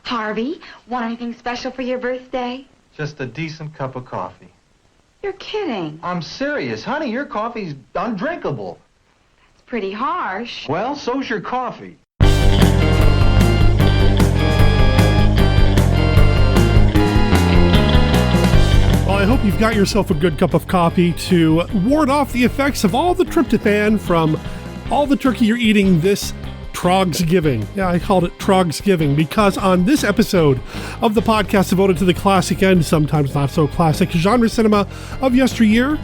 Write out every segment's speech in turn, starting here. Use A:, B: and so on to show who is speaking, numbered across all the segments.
A: Harvey, want anything special for your birthday?
B: Just a decent cup of coffee.
A: You're kidding.
B: I'm serious. Honey, your coffee's undrinkable.
A: It's pretty harsh.
B: Well, so's your coffee.
C: Well, I hope you've got yourself a good cup of coffee to ward off the effects of all the tryptophan from all the turkey you're eating this Trogsgiving. Yeah, I called it Trogsgiving because on this episode of the podcast devoted to the classic and sometimes not so classic genre cinema of yesteryear,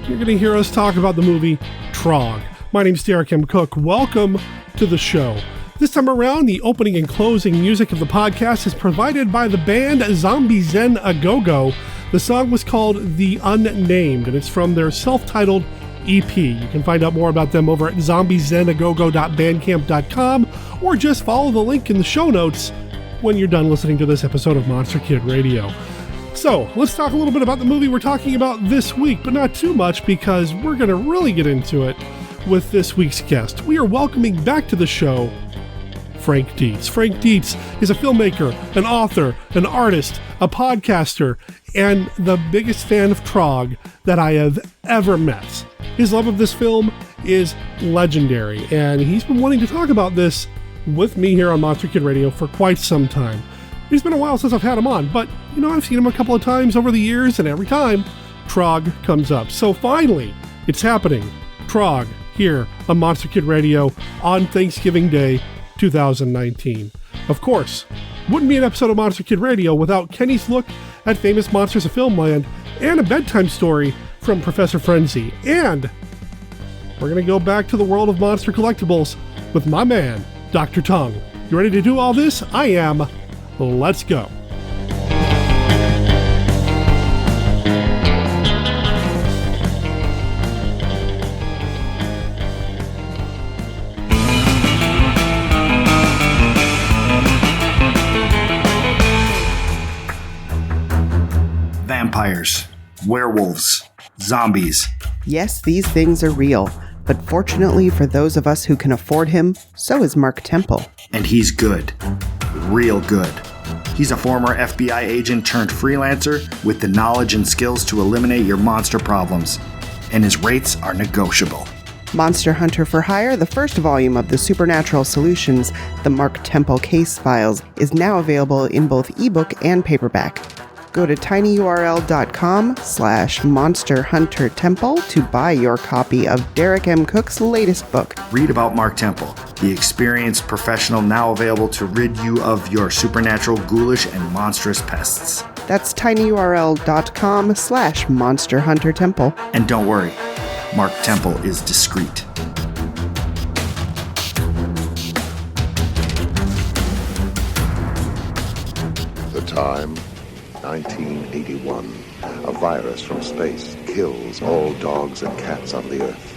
C: you're going to hear us talk about the movie Trog. My name's Derek M. Cook. Welcome to the show. This time around, the opening and closing music of the podcast is provided by the band Zombie Zen A Go-Go. The song was called The Unnamed, and it's from their self-titled EP. You can find out more about them over at zombiezenagogo.bandcamp.com or just follow the link in the show notes when you're done listening to this episode of Monster Kid Radio. So, let's talk a little bit about the movie we're talking about this week, but not too much because we're going to really get into it with this week's guest. We are welcoming back to the show Frank Dietz. Frank Dietz is a filmmaker, an author, an artist, a podcaster, and the biggest fan of Trog that I have ever met. His love of this film is legendary, and he's been wanting to talk about this with me here on Monster Kid Radio for quite some time. It's been a while since I've had him on, but, I've seen him a couple of times over the years, and every time, Trog comes up. So finally, it's happening. Trog, here on Monster Kid Radio on Thanksgiving Day, 2019. Of course, wouldn't be an episode of Monster Kid Radio without Kenny's look at Famous Monsters of Filmland and a bedtime story from Professor Frenzy. And we're going to go back to the World of Monster Collectibles with my man, Dr. Tongue. You ready to do all this? I am. Let's go.
D: Vampires, werewolves, zombies.
E: Yes, these things are real, but fortunately for those of us who can afford him, so is Mark Temple.
D: And he's good. Real good. He's a former FBI agent turned freelancer with the knowledge and skills to eliminate your monster problems. And his rates are negotiable.
E: Monster Hunter for Hire, the first volume of the Supernatural Solutions, the Mark Temple Case Files, is now available in both ebook and paperback. Go to tinyurl.com/monsterhuntertemple to buy your copy of Derek M. Cook's latest book.
D: Read about Mark Temple, the experienced professional now available to rid you of your supernatural, ghoulish, and monstrous pests.
E: That's tinyurl.com/monsterhuntertemple.
D: And don't worry, Mark Temple is discreet.
F: The time, 1981. A virus from space kills all dogs and cats on the Earth.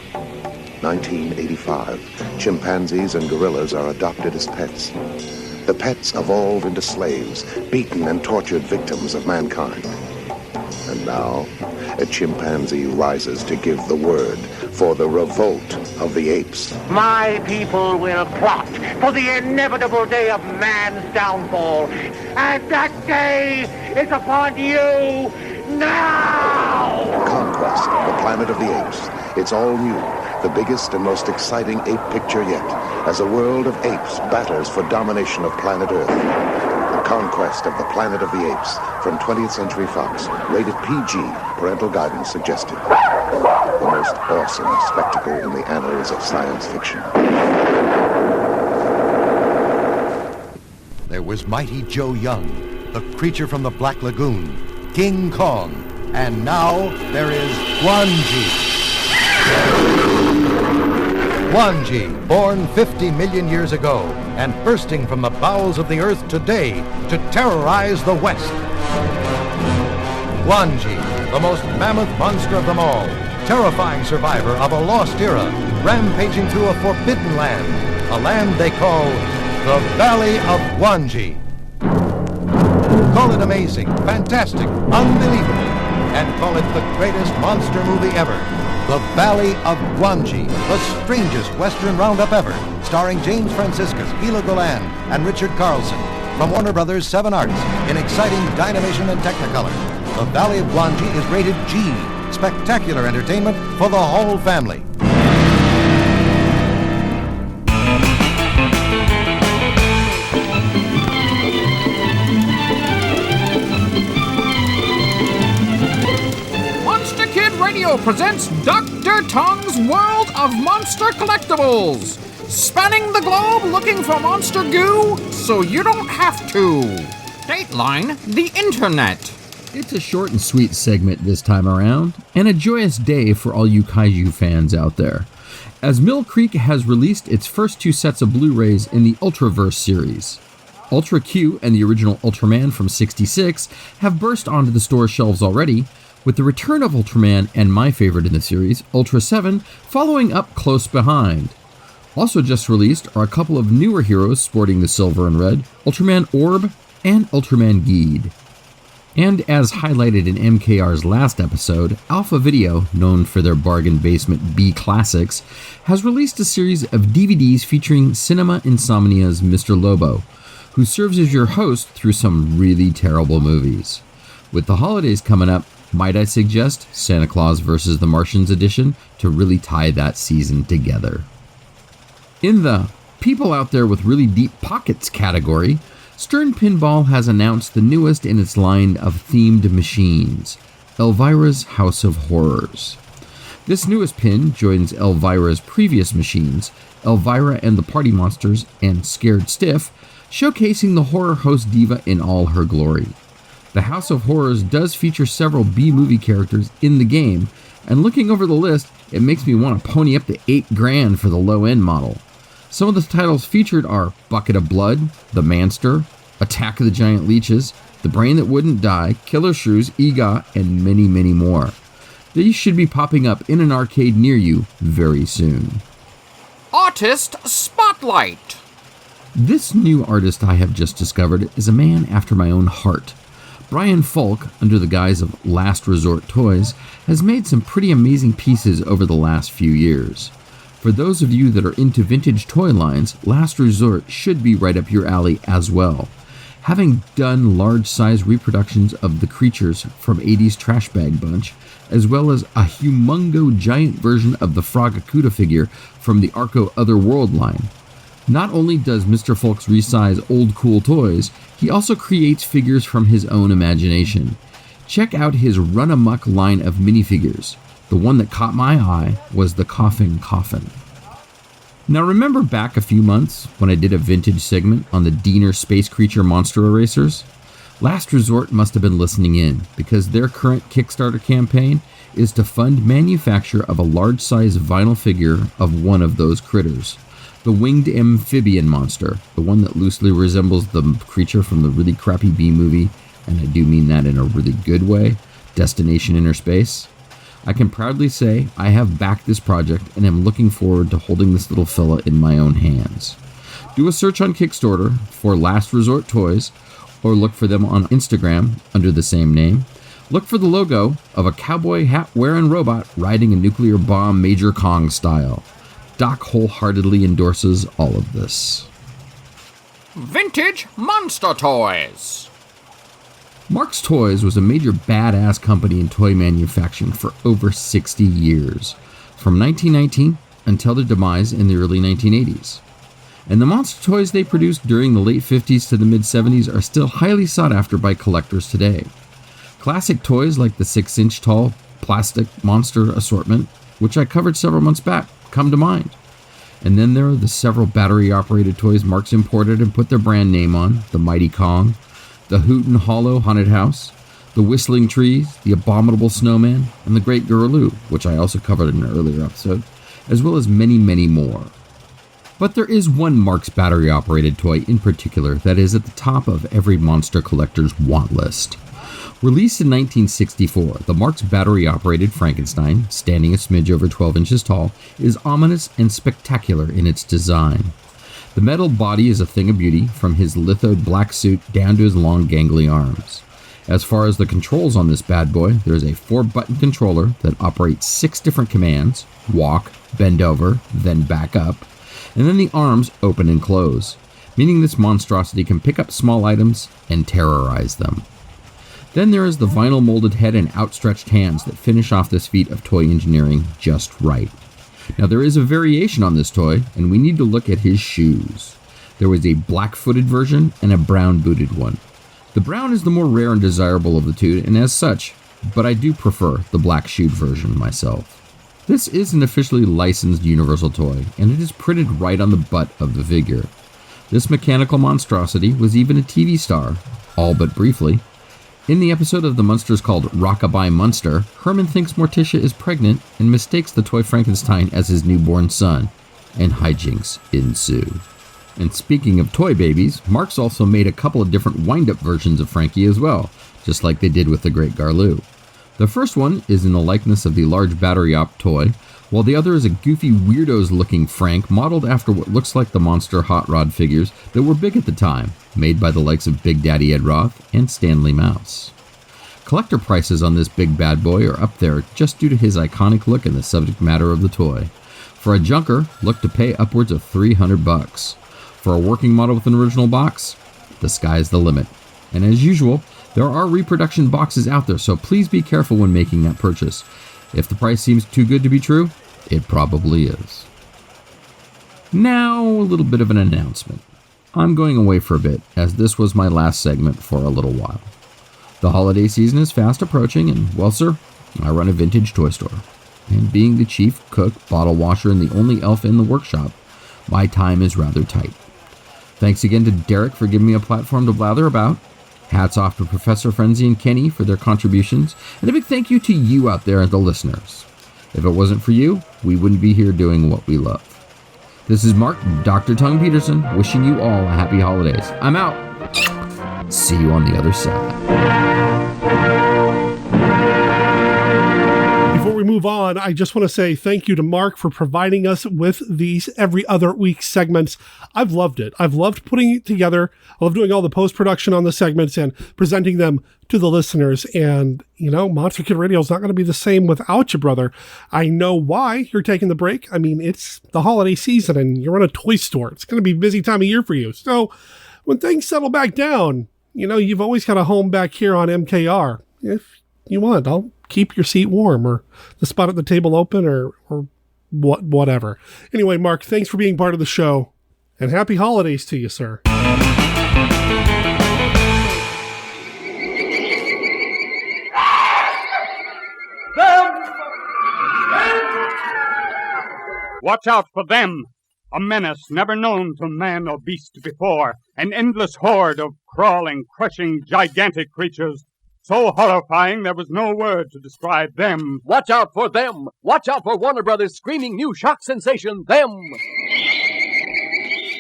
F: 1985. Chimpanzees and gorillas are adopted as pets. The pets evolve into slaves, beaten and tortured victims of mankind. And now, a chimpanzee rises to give the word for the revolt of the apes.
G: My people will plot for the inevitable day of man's downfall. And that day is upon you now!
F: Conquest of the Planet of the Apes. It's all new, the biggest and most exciting ape picture yet, as a world of apes batters for domination of planet Earth. The Conquest of the Planet of the Apes from 20th Century Fox. Rated PG, parental guidance suggested. The most awesome spectacle in the annals of science fiction.
H: There was mighty Joe Young, the creature from the Black Lagoon, King Kong, and now there is Wanji. Wanji, born 50 million years ago and bursting from the bowels of the earth today to terrorize the West. Wanji, the most mammoth monster of them all, terrifying survivor of a lost era, rampaging through a forbidden land, a land they call the Valley of Wanji. Call it amazing, fantastic, unbelievable, and call it the greatest monster movie ever. The Valley of Wanji, the strangest Western roundup ever, starring James Franciscus, Gila Golan, and Richard Carlson. From Warner Brothers 7 Arts in exciting Dynamation and Technicolor. The Valley of Wanji is rated G. Spectacular entertainment for the whole family.
I: Monster Kid Radio presents Dr. Tong's World of Monster Collectibles. Spanning the globe looking for monster goo so you don't have to. Dateline the Internet.
J: It's a short and sweet segment this time around, and a joyous day for all you kaiju fans out there, as Mill Creek has released its first 2 sets of Blu-rays in the Ultraverse series. Ultra Q and the original Ultraman from '66 have burst onto the store shelves already, with the return of Ultraman and my favorite in the series, Ultra 7, following up close behind. Also just released are a couple of newer heroes sporting the silver and red, Ultraman Orb and Ultraman Geed. And as highlighted in MKR's last episode, Alpha Video, known for their bargain basement B classics, has released a series of DVDs featuring Cinema Insomnia's Mr. Lobo, who serves as your host through some really terrible movies. With the holidays coming up, might I suggest Santa Claus vs. the Martians edition to really tie that season together. In the people out there with really deep pockets category, Stern Pinball has announced the newest in its line of themed machines, Elvira's House of Horrors. This newest pin joins Elvira's previous machines, Elvira and the Party Monsters and Scared Stiff, showcasing the horror host diva in all her glory. The House of Horrors does feature several B-movie characters in the game, and looking over the list, it makes me want to pony up to $8,000 for the low-end model. Some of the titles featured are Bucket of Blood, The Manster, Attack of the Giant Leeches, The Brain That Wouldn't Die, Killer Shrews, EGOT, and many, many more. These should be popping up in an arcade near you very soon.
I: Artist Spotlight.
J: This new artist I have just discovered is a man after my own heart. Brian Falk, under the guise of Last Resort Toys, has made some pretty amazing pieces over the last few years. For those of you that are into vintage toy lines, Last Resort should be right up your alley as well. Having done large-size reproductions of the creatures from 80s Trash Bag Bunch, as well as a humongo giant version of the Frog-Akuta figure from the Arco Otherworld line. Not only does Mr. Falks resize old cool toys, he also creates figures from his own imagination. Check out his Run Amok line of minifigures. The one that caught my eye was the Coughing Coffin. Now remember back a few months when I did a vintage segment on the Diener Space Creature Monster Erasers? Last Resort must have been listening in, because their current Kickstarter campaign is to fund manufacture of a large-size vinyl figure of one of those critters. The winged amphibian monster, the one that loosely resembles the creature from the really crappy B movie, and I do mean that in a really good way, Destination Inner Space. I can proudly say I have backed this project and am looking forward to holding this little fella in my own hands. Do a search on Kickstarter for Last Resort Toys, or look for them on Instagram under the same name. Look for the logo of a cowboy hat-wearing robot riding a nuclear bomb Major Kong style. Doc wholeheartedly endorses all of this.
I: Vintage Monster Toys.
J: Mark's Toys was a major badass company in toy manufacturing for over 60 years, from 1919 until their demise in the early 1980s. And the monster toys they produced during the late 50s to the mid-70s are still highly sought after by collectors today. Classic toys like the 6-inch tall plastic monster assortment, which I covered several months back, come to mind. And then there are the several battery-operated toys Mark's imported and put their brand name on, the Mighty Kong, the Hoot and Hollow Haunted House, the Whistling Trees, the Abominable Snowman, and the Great Guruloo, which I also covered in an earlier episode, as well as many, many more. But there is one Mark's battery-operated toy in particular that is at the top of every monster collector's want list. Released in 1964, the Mark's battery-operated Frankenstein, standing a smidge over 12 inches tall, is ominous and spectacular in its design. The metal body is a thing of beauty, from his lithoed black suit down to his long gangly arms. As far as the controls on this bad boy, there is a 4-button controller that operates 6 different commands: walk, bend over, then back up, and then the arms open and close. meaning this monstrosity can pick up small items and terrorize them. Then there is the vinyl molded head and outstretched hands that finish off this feat of toy engineering just right. Now there is a variation on this toy, and we need to look at his shoes. There was a black-footed version and a brown-booted one. The brown is the more rare and desirable of the two, and as such, but I do prefer the black-shoed version myself. This is an officially licensed Universal toy, and it is printed right on the butt of the figure. This mechanical monstrosity was even a TV star, all but briefly. In the episode of The Munsters called Rockabye Munster, Herman thinks Morticia is pregnant and mistakes the toy Frankenstein as his newborn son, and hijinks ensue. And speaking of toy babies, Marx also made a couple of different wind-up versions of Frankie as well, just like they did with the Great Garloo. The first one is in the likeness of the large battery-op toy, while the other is a goofy weirdos-looking Frank modeled after what looks like the monster hot rod figures that were big at the time, made by the likes of Big Daddy Ed Roth and Stanley Mouse. Collector prices on this big bad boy are up there just due to his iconic look and the subject matter of the toy. For a junker, look to pay upwards of $300. For a working model with an original box, the sky's the limit. And as usual, there are reproduction boxes out there, so please be careful when making that purchase. If the price seems too good to be true, it probably is. Now, a little bit of an announcement. I'm going away for a bit, as this was my last segment for a little while. The holiday season is fast approaching, and, well, sir, I run a vintage toy store. And being the chief cook, bottle washer, and the only elf in the workshop, my time is rather tight. Thanks again to Derek for giving me a platform to blather about. Hats off to Professor Frenzy and Kenny for their contributions, and a big thank you to you out there, the listeners. If it wasn't for you, we wouldn't be here doing what we love. This is Mark, Dr. Tongue Peterson, wishing you all a happy holidays. I'm out. See you on the other side.
C: Before we move on, I just want to say thank you to Mark for providing us with these every other week segments. I've loved it. I've loved putting it together. I love doing all the post-production on the segments and presenting them to the listeners. And, you know, Monster Kid Radio is not going to be the same without you, brother. I know why you're taking the break. I mean, it's the holiday season and you're in a toy store. It's going to be a busy time of year for you. So when things settle back down, you know, you've always got a home back here on MKR. If you want, I'll keep your seat warm or the spot at the table open or whatever. Anyway, Mark, thanks for being part of the show and happy holidays to you, sir.
K: Watch out for them! A menace never known to man or beast before. An endless horde of crawling, crushing, gigantic creatures. So horrifying there was no word to describe them.
L: Watch out for them! Watch out for Warner Brothers' screaming new shock sensation, them!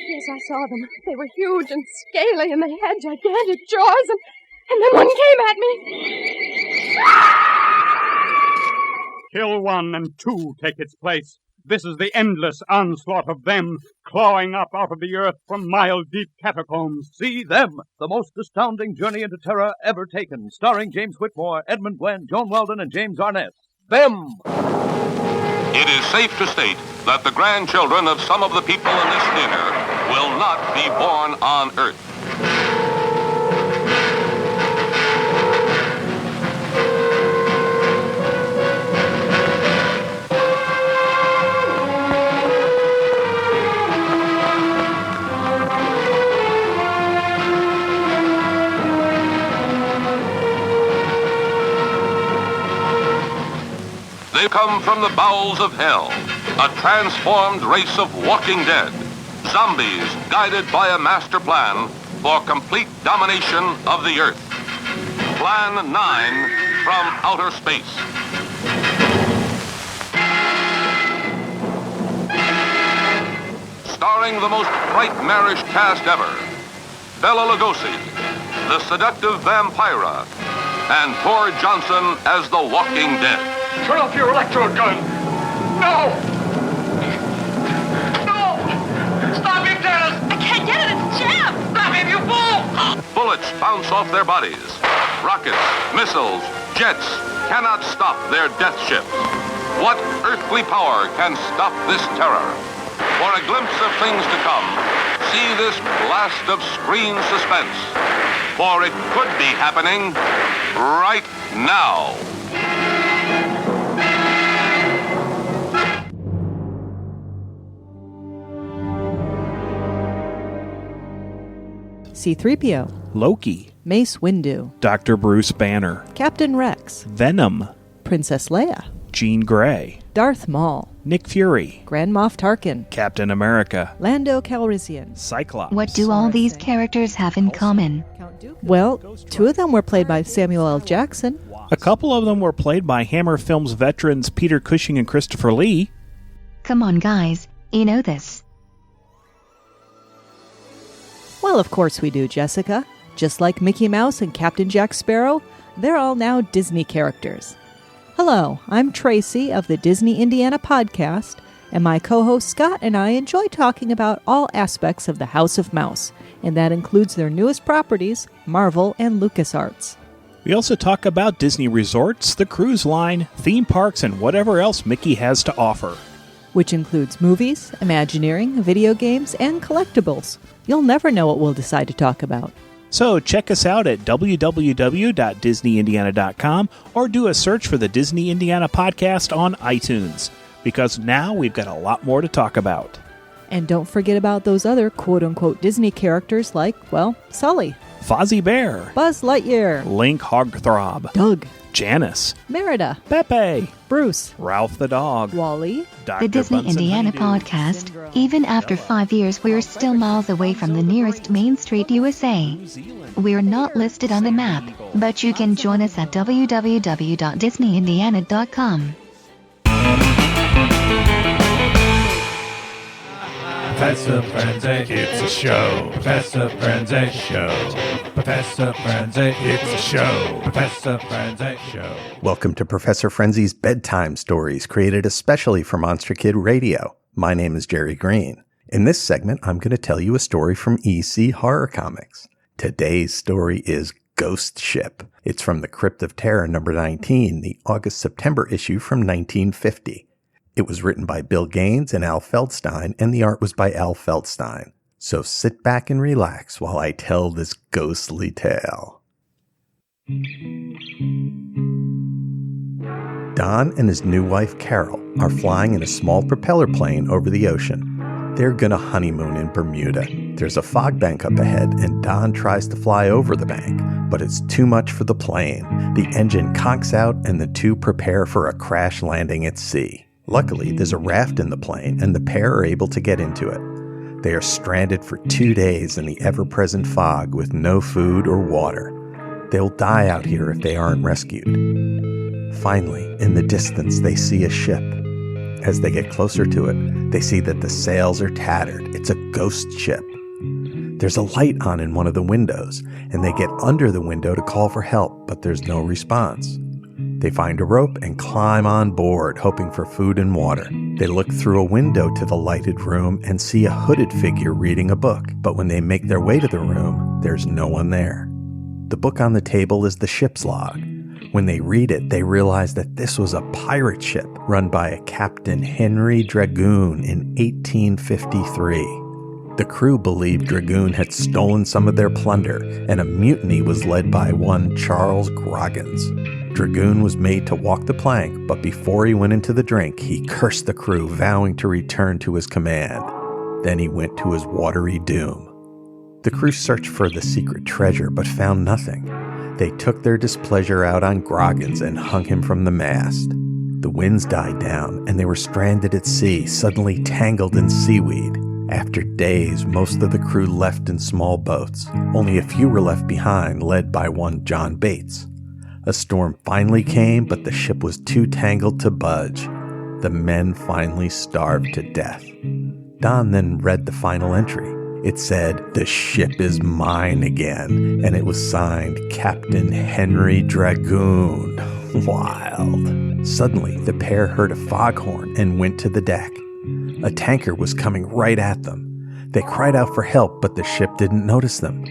M: Yes, I saw them. They were huge and scaly, and they had gigantic jaws, and then one came at me.
K: Kill one and two take its place. This is the endless onslaught of them, clawing up out of the earth from mile-deep catacombs.
L: See them, the most astounding journey into terror ever taken, starring James Whitmore, Edmund Gwenn, Joan Weldon, and James Arness. Them!
N: It is safe to state that the grandchildren of some of the people in this theater will not be born on Earth. They come from the bowels of hell, a transformed race of walking dead, zombies guided by a master plan for complete domination of the Earth. Plan 9 from outer space. Starring the most nightmarish cast ever, Bela Lugosi, the seductive Vampira, and Thor Johnson as the Walking Dead.
G: Turn off your electro gun! No! No! Stop him, Dennis!
M: I can't get it. It's jammed.
G: Stop him, you fool!
N: Bullets bounce off their bodies. Rockets, missiles, jets cannot stop their death ships. What earthly power can stop this terror? For a glimpse of things to come, see this blast of screen suspense, for it could be happening right now.
O: C-3PO,
P: Loki,
O: Mace Windu,
P: Dr. Bruce Banner,
O: Captain Rex,
P: Venom,
O: Princess Leia,
P: Jean Grey,
O: Darth Maul,
P: Nick Fury,
O: Grand Moff Tarkin,
P: Captain America,
O: Lando Calrissian,
P: Cyclops.
Q: What do all these characters have in common?
O: Well, two of them were played by Samuel L. Jackson.
P: A couple of them were played by Hammer Films veterans Peter Cushing and Christopher Lee.
Q: Come on, guys, you know this.
O: Well, of course we do, Jessica. Just like Mickey Mouse and Captain Jack Sparrow, they're all now Disney characters. Hello, I'm Tracy of the Disney Indiana podcast, and my co-host Scott and I enjoy talking about all aspects of the House of Mouse, and that includes their newest properties, Marvel and LucasArts.
P: We also talk about Disney resorts, the cruise line, theme parks, and whatever else Mickey has to offer.
O: Which includes movies, Imagineering, video games, and collectibles. You'll never know what we'll decide to talk about.
P: So check us out at www.disneyindiana.com or do a search for the Disney Indiana podcast on iTunes, because now we've got a lot more to talk about.
O: And don't forget about those other quote-unquote Disney characters like, well, Sully,
P: Fozzie Bear,
O: Buzz Lightyear,
P: Link Hogthrob,
O: Doug,
P: Janice,
O: Merida,
P: Pepe,
O: Bruce,
P: Ralph the Dog,
O: Wally,
Q: The Disney Indiana podcast. Even after 5 years, we're still miles away from the nearest Main Street, USA. We're not listed on the map, but you can join us at www.disneyindiana.com.
R: Professor Frenzy, it's a show. Professor Frenzy, show. Professor Frenzy, it's a show. Professor Frenzy, show.
S: Welcome to Professor Frenzy's Bedtime Stories, created especially for Monster Kid Radio. My name is Jerry Green. In this segment, I'm going to tell you a story from EC Horror Comics. Today's story is Ghost Ship. It's from the Crypt of Terror number 19, the August-September issue from 1950. It was written by Bill Gaines and Al Feldstein, and the art was by Al Feldstein. So sit back and relax while I tell this ghostly tale. Don and his new wife Carol are flying in a small propeller plane over the ocean. They're gonna honeymoon in Bermuda. There's a fog bank up ahead, and Don tries to fly over the bank, but it's too much for the plane. The engine conks out, and the two prepare for a crash landing at sea. Luckily, there's a raft in the plane, and the pair are able to get into it. They are stranded for 2 days in the ever-present fog with no food or water. They'll die out here if they aren't rescued. Finally, in the distance, they see a ship. As they get closer to it, they see that the sails are tattered. It's a ghost ship. There's a light on in one of the windows, and they get under the window to call for help, but there's no response. They find a rope and climb on board, hoping for food and water. They look through a window to the lighted room and see a hooded figure reading a book, but when they make their way to the room, there's no one there. The book on the table is the ship's log. When they read it, they realize that this was a pirate ship run by a Captain Henry Dragoon in 1853. The crew believed Dragoon had stolen some of their plunder, and a mutiny was led by one Charles Groggins. Dragoon was made to walk the plank, but before he went into the drink, he cursed the crew, vowing to return to his command. Then he went to his watery doom. The crew searched for the secret treasure, but found nothing. They took their displeasure out on Groggins and hung him from the mast. The winds died down, and they were stranded at sea, suddenly tangled in seaweed. After days, most of the crew left in small boats. Only a few were left behind, led by one John Bates. A storm finally came, but the ship was too tangled to budge. The men finally starved to death. Don then read the final entry. It said, "The ship is mine again," and it was signed Captain Henry Dragoon. Wild. Suddenly, the pair heard a foghorn and went to the deck. A tanker was coming right at them. They cried out for help, but the ship didn't notice them.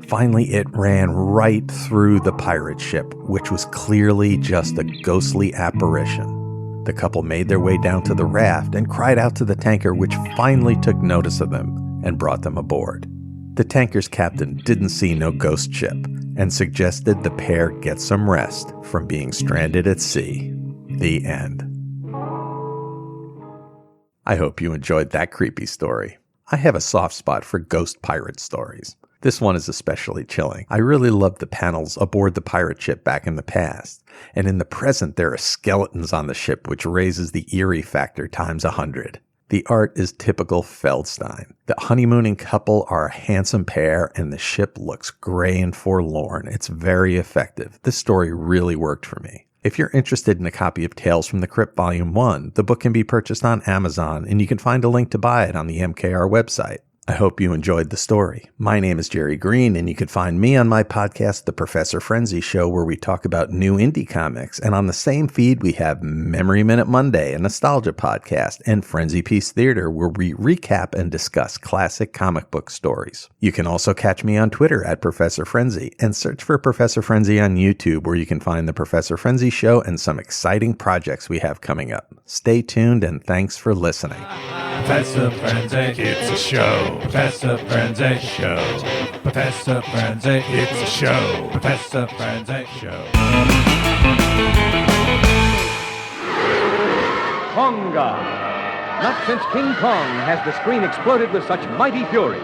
S: Finally, it ran right through the pirate ship, which was clearly just a ghostly apparition. The couple made their way down to the raft and cried out to the tanker, which finally took notice of them. and brought them aboard. The tanker's captain didn't see no ghost ship and suggested the pair get some rest from being stranded at sea. The end. I hope you enjoyed that creepy story. I have a soft spot for ghost pirate stories. This one is especially chilling. I really love the panels aboard the pirate ship back in the past, and in the present there are skeletons on the ship, which raises the eerie factor times 100. The art is typical Feldstein. The honeymooning couple are a handsome pair, and the ship looks gray and forlorn. It's very effective. This story really worked for me. If you're interested in a copy of Tales from the Crypt Volume 1, the book can be purchased on Amazon, and you can find a link to buy it on the MKR website. I hope you enjoyed the story. My name is Jerry Green, and you can find me on my podcast, The Professor Frenzy Show, where we talk about new indie comics. And on the same feed, we have Memory Minute Monday, a nostalgia podcast, and Frenzy Piece Theater, where we recap and discuss classic comic book stories. You can also catch me on Twitter at Professor Frenzy, and search for Professor Frenzy on YouTube, where you can find The Professor Frenzy Show and some exciting projects we have coming up. Stay tuned, and thanks for listening.
R: Professor Frenzy, it's a show. Professor Frenzy Show. Professor Frenzy, it's a show. Professor Frenzy Show.
L: Konga. Not since King Kong has the screen exploded with such mighty fury.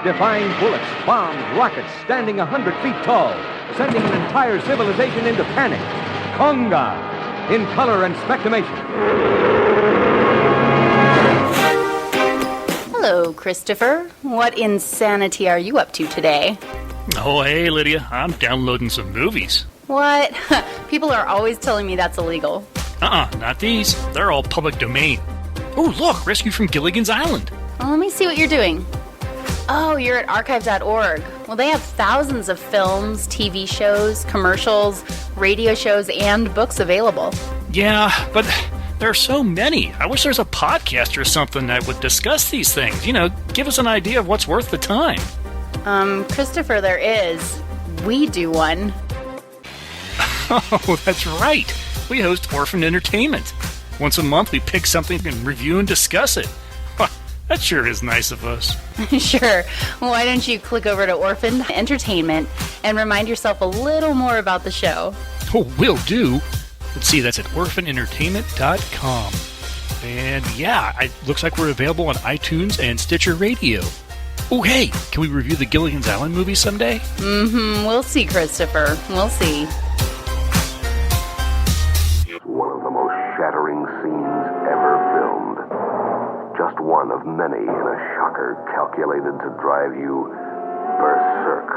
L: Defying bullets, bombs, rockets, standing 100 feet tall, sending an entire civilization into panic. Konga, in color and spectramation.
T: Hello, Christopher. What insanity are you up to today?
U: Oh, hey, Lydia. I'm downloading some movies.
T: What? People are always telling me that's illegal.
U: Not these. They're all public domain. Oh, look, Rescue from Gilligan's Island.
T: Well, let me see what you're doing. Oh, you're at archive.org. Well, they have thousands of films, TV shows, commercials, radio shows, and books available.
U: Yeah, but there are so many. I wish there was a podcast or something that would discuss these things. You know, give us an idea of what's worth the time.
T: Christopher, there is. We do one.
U: Oh, that's right. We host Orphan Entertainment. Once a month, we pick something and review and discuss it. That sure is nice of us.
T: Sure. Why don't you click over to Orphan Entertainment and remind yourself a little more about the show?
U: Oh, will do. Let's see, that's at orphanentertainment.com. And yeah, it looks like we're available on iTunes and Stitcher Radio. Oh, hey, can we review the Gilligan's Island movie someday?
T: We'll see, Christopher. We'll see.
F: One of the most shattering scenes ever filmed. Just one of many in a shocker calculated to drive you berserk.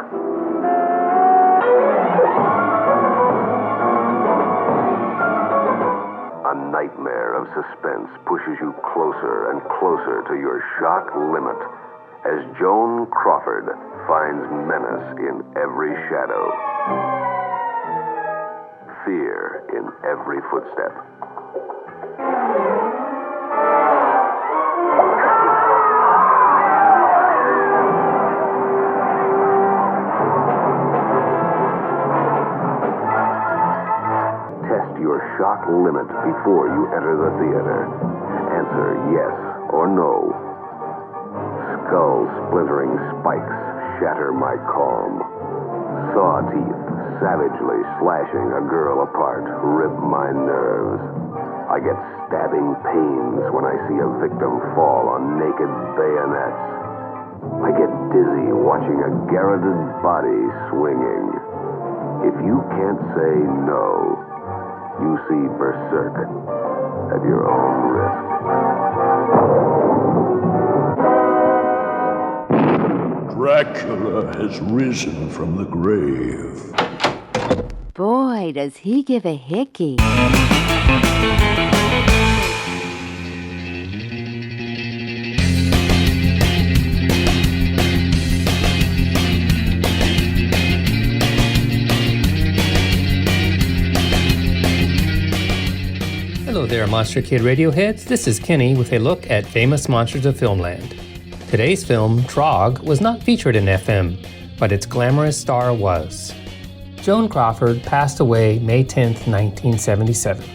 F: A nightmare of suspense pushes you closer and closer to your shock limit as Joan Crawford finds menace in every shadow, fear in every footstep. Test your shock limit before you enter the theater. Answer yes or no. Skull-splintering spikes shatter my calm. Saw teeth savagely slashing a girl apart rip my nerves. I get stabbing pains when I see a victim fall on naked bayonets. I get dizzy watching a garroted body swinging. If you can't say no, you see berserk at your own risk.
V: Dracula has risen from the grave.
W: Boy, does he give a hickey.
X: Hello there, Monster Kid Radioheads. This is Kenny with a look at Famous Monsters of Filmland. Today's film, Trog, was not featured in FM, but its glamorous star was. Joan Crawford passed away May 10, 1977.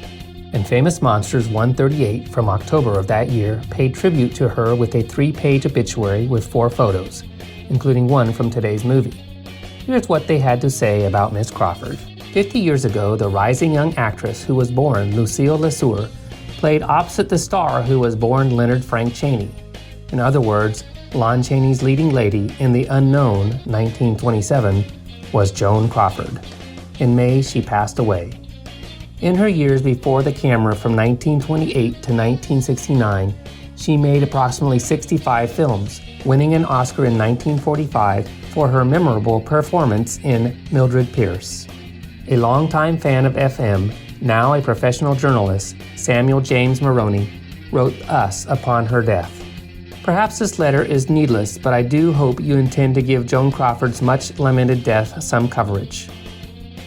X: and Famous Monsters 138 from October of that year paid tribute to her with a 3-page obituary with 4 photos, including one from today's movie. Here's what they had to say about Miss Crawford. 50 years ago, the rising young actress who was born Lucille Lesueur played opposite the star who was born Leonard Frank Chaney. In other words, Lon Chaney's leading lady in The Unknown, 1927, was Joan Crawford. In May, she passed away. In her years before the camera from 1928 to 1969, she made approximately 65 films, winning an Oscar in 1945 for her memorable performance in Mildred Pierce. A longtime fan of FM, now a professional journalist, Samuel James Maroney, wrote us upon her death. Perhaps this letter is needless, but I do hope you intend to give Joan Crawford's much-lamented death some coverage.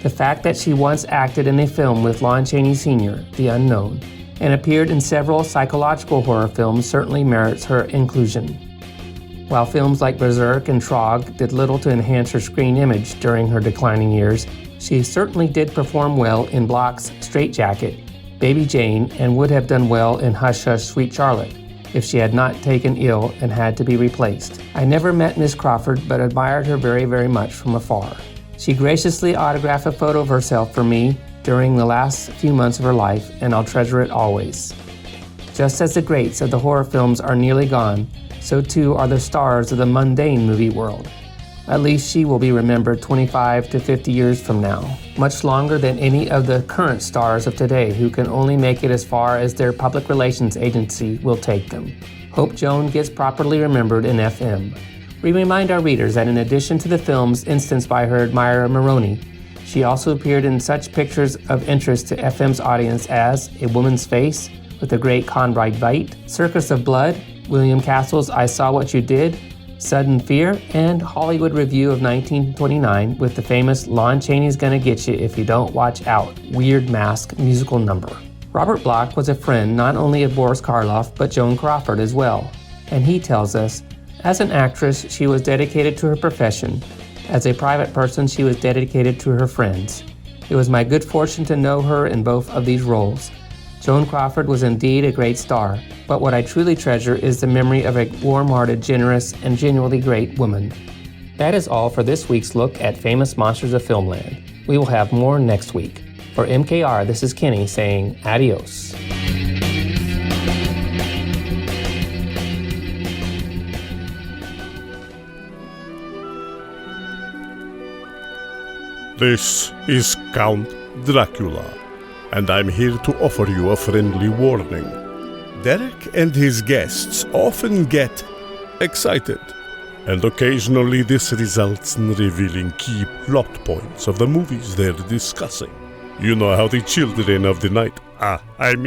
X: The fact that she once acted in a film with Lon Chaney Sr., The Unknown, and appeared in several psychological horror films certainly merits her inclusion. While films like Berserk and Trog did little to enhance her screen image during her declining years, she certainly did perform well in Bloch's Strait Jacket, Baby Jane, and would have done well in Hush Hush Sweet Charlotte if she had not taken ill and had to be replaced. I never met Miss Crawford, but admired her very, very much from afar. She graciously autographed a photo of herself for me during the last few months of her life, and I'll treasure it always. Just as the greats of the horror films are nearly gone, so too are the stars of the mundane movie world. At least she will be remembered 25 to 50 years from now, much longer than any of the current stars of today who can only make it as far as their public relations agency will take them. Hope Joan gets properly remembered in FM. We remind our readers that in addition to the films instanced by her admirer Maroney, she also appeared in such pictures of interest to FM's audience as A Woman's Face with the great Conrad Veidt, Circus of Blood, William Castle's I Saw What You Did, Sudden Fear, and Hollywood Review of 1929 with the famous Lon Chaney's Gonna Get You If You Don't Watch Out weird mask musical number. Robert Bloch was a friend not only of Boris Karloff but Joan Crawford as well, and he tells us, as an actress, she was dedicated to her profession. As a private person, she was dedicated to her friends. It was my good fortune to know her in both of these roles. Joan Crawford was indeed a great star, but what I truly treasure is the memory of a warm-hearted, generous, and genuinely great woman. That is all for this week's look at Famous Monsters of Filmland. We will have more next week. For MKR, this is Kenny saying adios.
A: This is Count Dracula, and I'm here to offer you a friendly warning. Derek and his guests often get excited, and occasionally this results in revealing key plot points of the movies they're discussing. You know how the children of the night,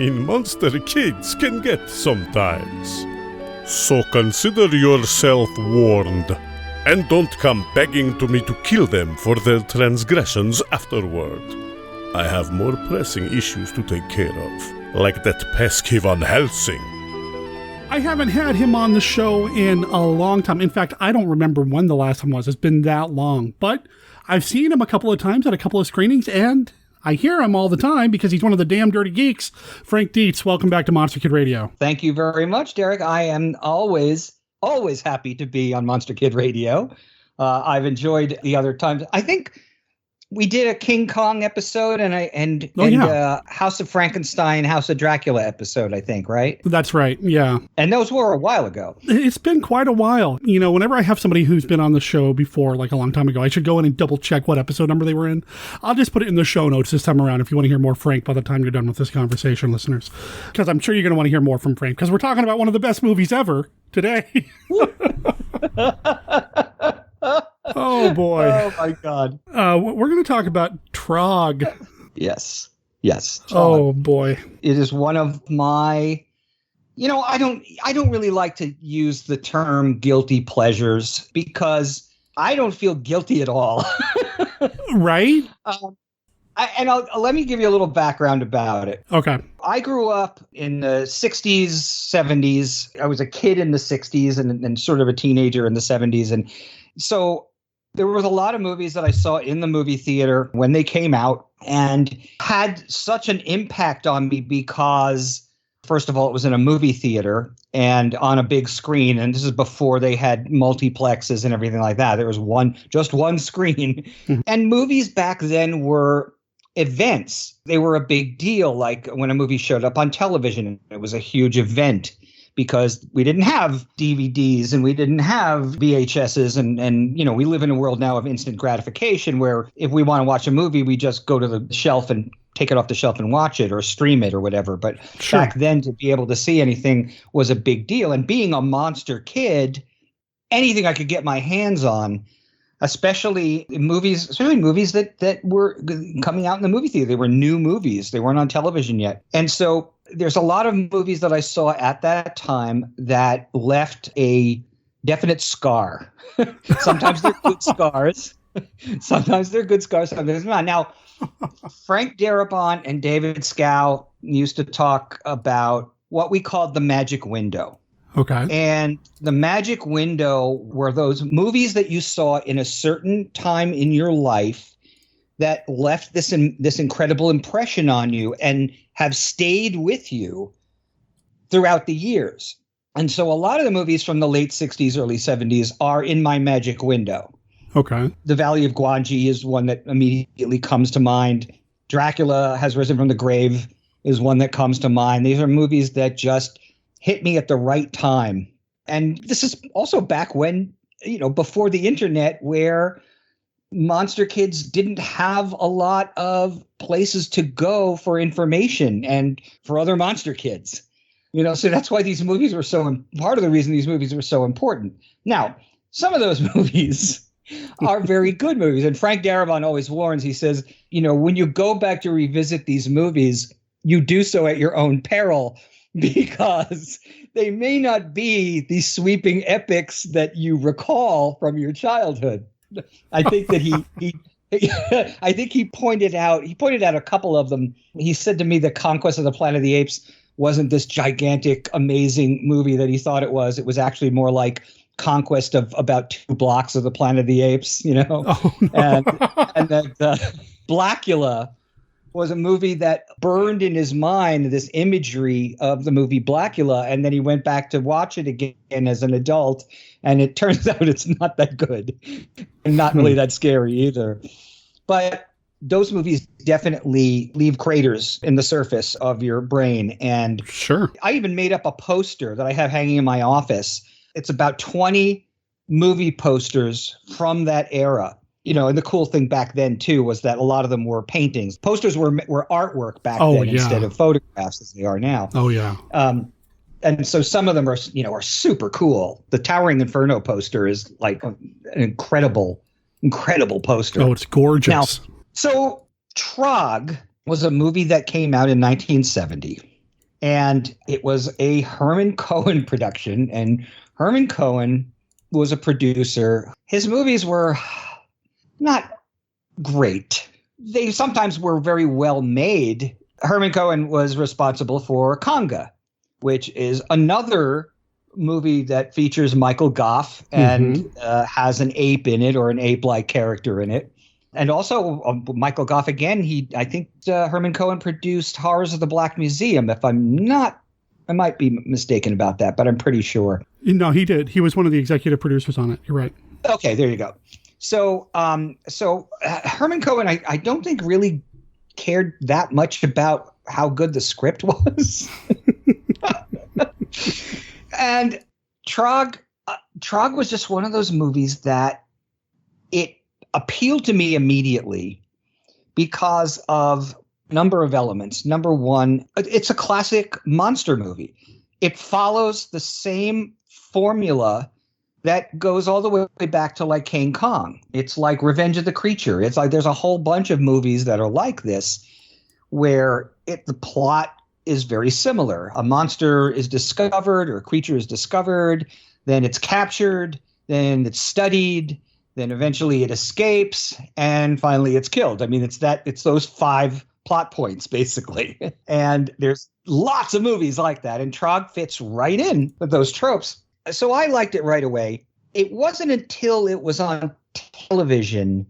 A: monster kids, can get sometimes. So consider yourself warned. And don't come begging to me to kill them for their transgressions afterward. I have more pressing issues to take care of, like that pesky Van Helsing.
C: I haven't had him on the show in a long time. In fact, I don't remember when the last time was. It's been that long. But I've seen him a couple of times at a couple of screenings, and I hear him all the time because he's one of the damn dirty geeks. Frank Dietz, welcome back to Monster Kid Radio.
B: Thank you very much, Derek. I am always happy to be on Monster Kid Radio. I've enjoyed the other times. I think we did a King Kong episode and House of Frankenstein, House of Dracula episode, I think, right?
C: That's right, yeah.
B: And those were a while ago.
C: It's been quite a while. You know, whenever I have somebody who's been on the show before, like a long time ago, I should go in and double check what episode number they were in. I'll just put it in the show notes this time around if you want to hear more Frank by the time you're done with this conversation, listeners. Because I'm sure you're going to want to hear more from Frank, because we're talking about one of the best movies ever today. Oh, boy.
B: Oh, my God.
C: We're going to talk about Trog.
B: Yes. Trog.
C: Oh, boy.
B: It is one of my... You know, I don't really like to use the term guilty pleasures because I don't feel guilty at all.
C: Right?
B: Let me give you a little background about it.
C: Okay.
B: I grew up in the 60s, 70s. I was a kid in the 60s and sort of a teenager in the 70s. And so There was a lot of movies that I saw in the movie theater when they came out and had such an impact on me because, first of all, it was in a movie theater and on a big screen. And this is before they had multiplexes and everything like that. There was just one screen. And movies back then were events. They were a big deal. Like when a movie showed up on television, it was a huge event because we didn't have DVDs and we didn't have VHSs. And you know, we live in a world now of instant gratification where if we want to watch a movie, we just go to the shelf and take it off the shelf and watch it or stream it or whatever. But back then, to be able to see anything was a big deal. And being a monster kid, anything I could get my hands on, especially movies that were coming out in the movie theater. They were new movies. They weren't on television yet. And so there's a lot of movies that I saw at that time that left a definite scar. Sometimes they're good scars. Sometimes they're good scars. Sometimes not. Now, Frank Darabont and David Scow used to talk about what we called the magic window.
C: Okay.
B: And the magic window were those movies that you saw in a certain time in your life that left this incredible impression on you and have stayed with you throughout the years. And so a lot of the movies from the late 60s, early 70s are in my magic window.
C: Okay.
B: The Valley of Gwangi is one that immediately comes to mind. Dracula Has Risen from the Grave is one that comes to mind. These are movies that just hit me at the right time. And this is also back when, you know, before the internet, where monster kids didn't have a lot of places to go for information and for other monster kids. You know, so that's why these movies were part of the reason these movies were so important. Now, some of those movies are very good movies. And Frank Darabont always warns, he says, you know, when you go back to revisit these movies, you do so at your own peril because they may not be these sweeping epics that you recall from your childhood. I think that I think he pointed out a couple of them. He said to me that Conquest of the Planet of the Apes wasn't this gigantic, amazing movie that he thought it was. It was actually more like Conquest of about 2 blocks of the Planet of the Apes, you know? Oh, no. And that Blackula was a movie that burned in his mind this imagery of the movie Blackula, and then he went back to watch it again as an adult, and it turns out it's not that good and not really that scary either. But those movies definitely leave craters in the surface of your brain. And
C: sure,
B: I even made up a poster that I have hanging in my office. It's about 20 movie posters from that era. You know, and the cool thing back then, too, was that a lot of them were paintings. Posters were artwork back then instead of photographs as they are now.
C: Oh, yeah.
B: And so some of them are super cool. The Towering Inferno poster is like an incredible poster.
C: Oh, it's gorgeous.
B: Now, so Trog was a movie that came out in 1970. And it was a Herman Cohen production. And Herman Cohen was a producer. His movies were not great. They sometimes were very well made. Herman Cohen was responsible for Conga, which is another movie that features Michael Gough and has an ape in it or an ape-like character in it. And also Michael Gough again. I think Herman Cohen produced Horrors of the Black Museum. If I'm not, I might be mistaken about that, but I'm pretty sure.
C: No, he did. He was one of the executive producers on it. You're right.
B: Okay, there you go. So Herman Cohen, I don't think really cared that much about how good the script was. And Trog was just one of those movies that it appealed to me immediately because of a number of elements. Number one, it's a classic monster movie. It follows the same formula that goes all the way back to like King Kong. It's like Revenge of the Creature. It's like there's a whole bunch of movies that are like this where the plot is very similar. A monster is discovered or a creature is discovered, then it's captured, then it's studied, then eventually it escapes, and finally it's killed. I mean, it's those 5 plot points, basically. And there's lots of movies like that, and Trog fits right in with those tropes. So I liked it right away. It wasn't until it was on television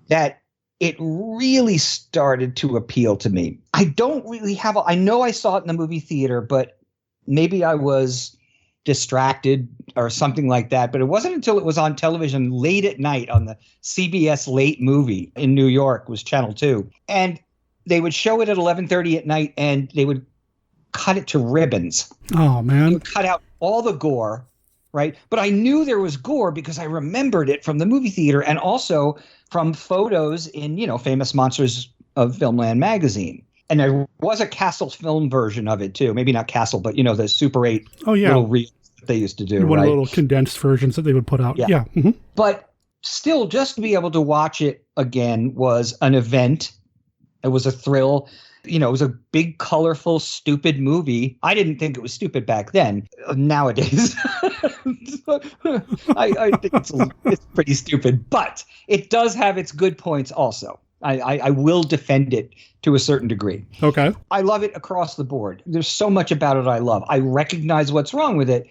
B: that it really started to appeal to me. I don't really have, I know I saw it in the movie theater, but maybe I was distracted or something like that. But it wasn't until it was on television late at night on the CBS Late Movie in New York, was Channel 2. And they would show it at 11:30 at night, and they would cut it to ribbons.
C: Oh, man.
B: They would cut out all the gore, right? But I knew there was gore because I remembered it from the movie theater and also from photos in, Famous Monsters of Filmland magazine. And there was a Castle film version of it too. Maybe not Castle, but the Super 8 little reels that they used to do.
C: One of
B: right?
C: the little condensed versions that they would put out. Yeah. Mm-hmm.
B: But still, just to be able to watch it again was an event. It was a thrill. It was a big, colorful, stupid movie. I didn't think it was stupid back then. Nowadays, I think it's pretty stupid. But it does have its good points also. I will defend it to a certain degree.
C: Okay.
B: I love it across the board. There's so much about it I love. I recognize what's wrong with it,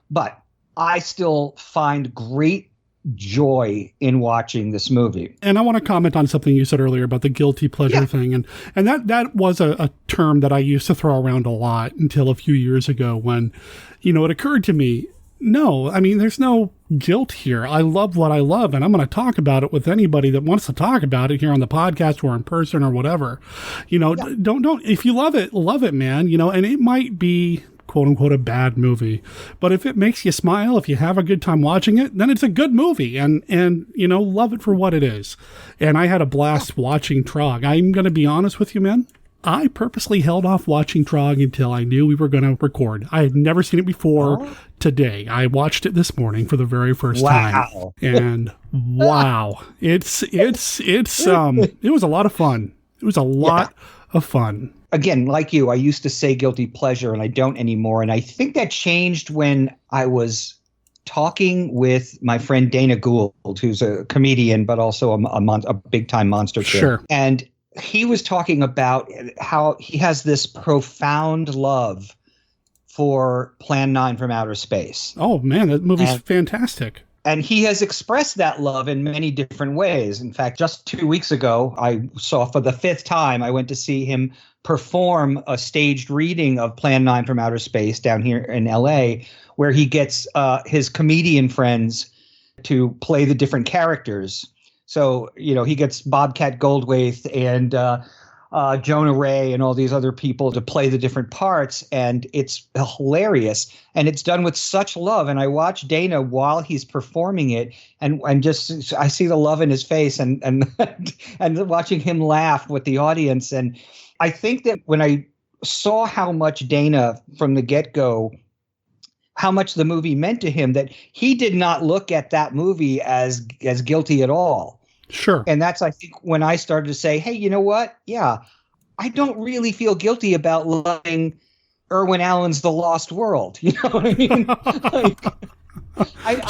B: but I still find great joy in watching this movie.
C: And I want to comment on something you said earlier about the guilty pleasure thing. And that was a term that I used to throw around a lot until a few years ago when, it occurred to me, no, I mean, there's no guilt here. I love what I love, and I'm going to talk about it with anybody that wants to talk about it here on the podcast or in person or whatever. Don't, if you love it, man, and it might be quote unquote a bad movie, but if it makes you smile, if you have a good time watching it, then it's a good movie, and love it for what it is. And I had a blast watching Trog. I'm going to be honest with you, man. I purposely held off watching Trog until I knew we were going to record. I had never seen it before today. I watched it this morning for the very first time. And wow, it was a lot of fun. It was a lot of fun.
B: Again, like you, I used to say guilty pleasure and I don't anymore. And I think that changed when I was talking with my friend Dana Gould, who's a comedian, but also a big time monster kid.
C: Sure.
B: And he was talking about how he has this profound love for Plan 9 from Outer Space.
C: Oh, man, that movie's fantastic.
B: And he has expressed that love in many different ways. In fact, just 2 weeks ago, I saw for the 5th time, I went to see him perform a staged reading of Plan 9 from Outer Space down here in LA, where he gets his comedian friends to play the different characters. So, he gets Bobcat Goldthwait and Jonah Ray and all these other people to play the different parts. And it's hilarious. And it's done with such love. And I watch Dana while he's performing it and just I see the love in his face and and watching him laugh with the audience. And I think that when I saw how much Dana from the get-go, how much the movie meant to him, that he did not look at that movie as guilty at all.
C: Sure.
B: And that's, I think, when I started to say, hey, you know what? Yeah, I don't really feel guilty about loving Irwin Allen's The Lost World. You know what I mean?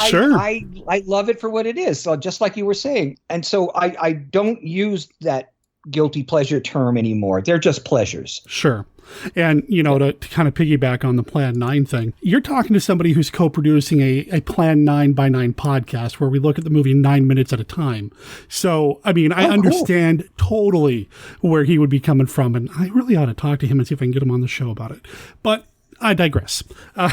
C: Sure.
B: I love it for what it is. So just like you were saying. And so I don't use that guilty pleasure term anymore. They're just pleasures.
C: Sure. And, to kind of piggyback on the Plan 9 thing, you're talking to somebody who's co-producing a Plan 9 by 9 podcast where we look at the movie 9 minutes at a time. So, I mean, I understand totally where he would be coming from, and I really ought to talk to him and see if I can get him on the show about it. But I digress.
B: I'll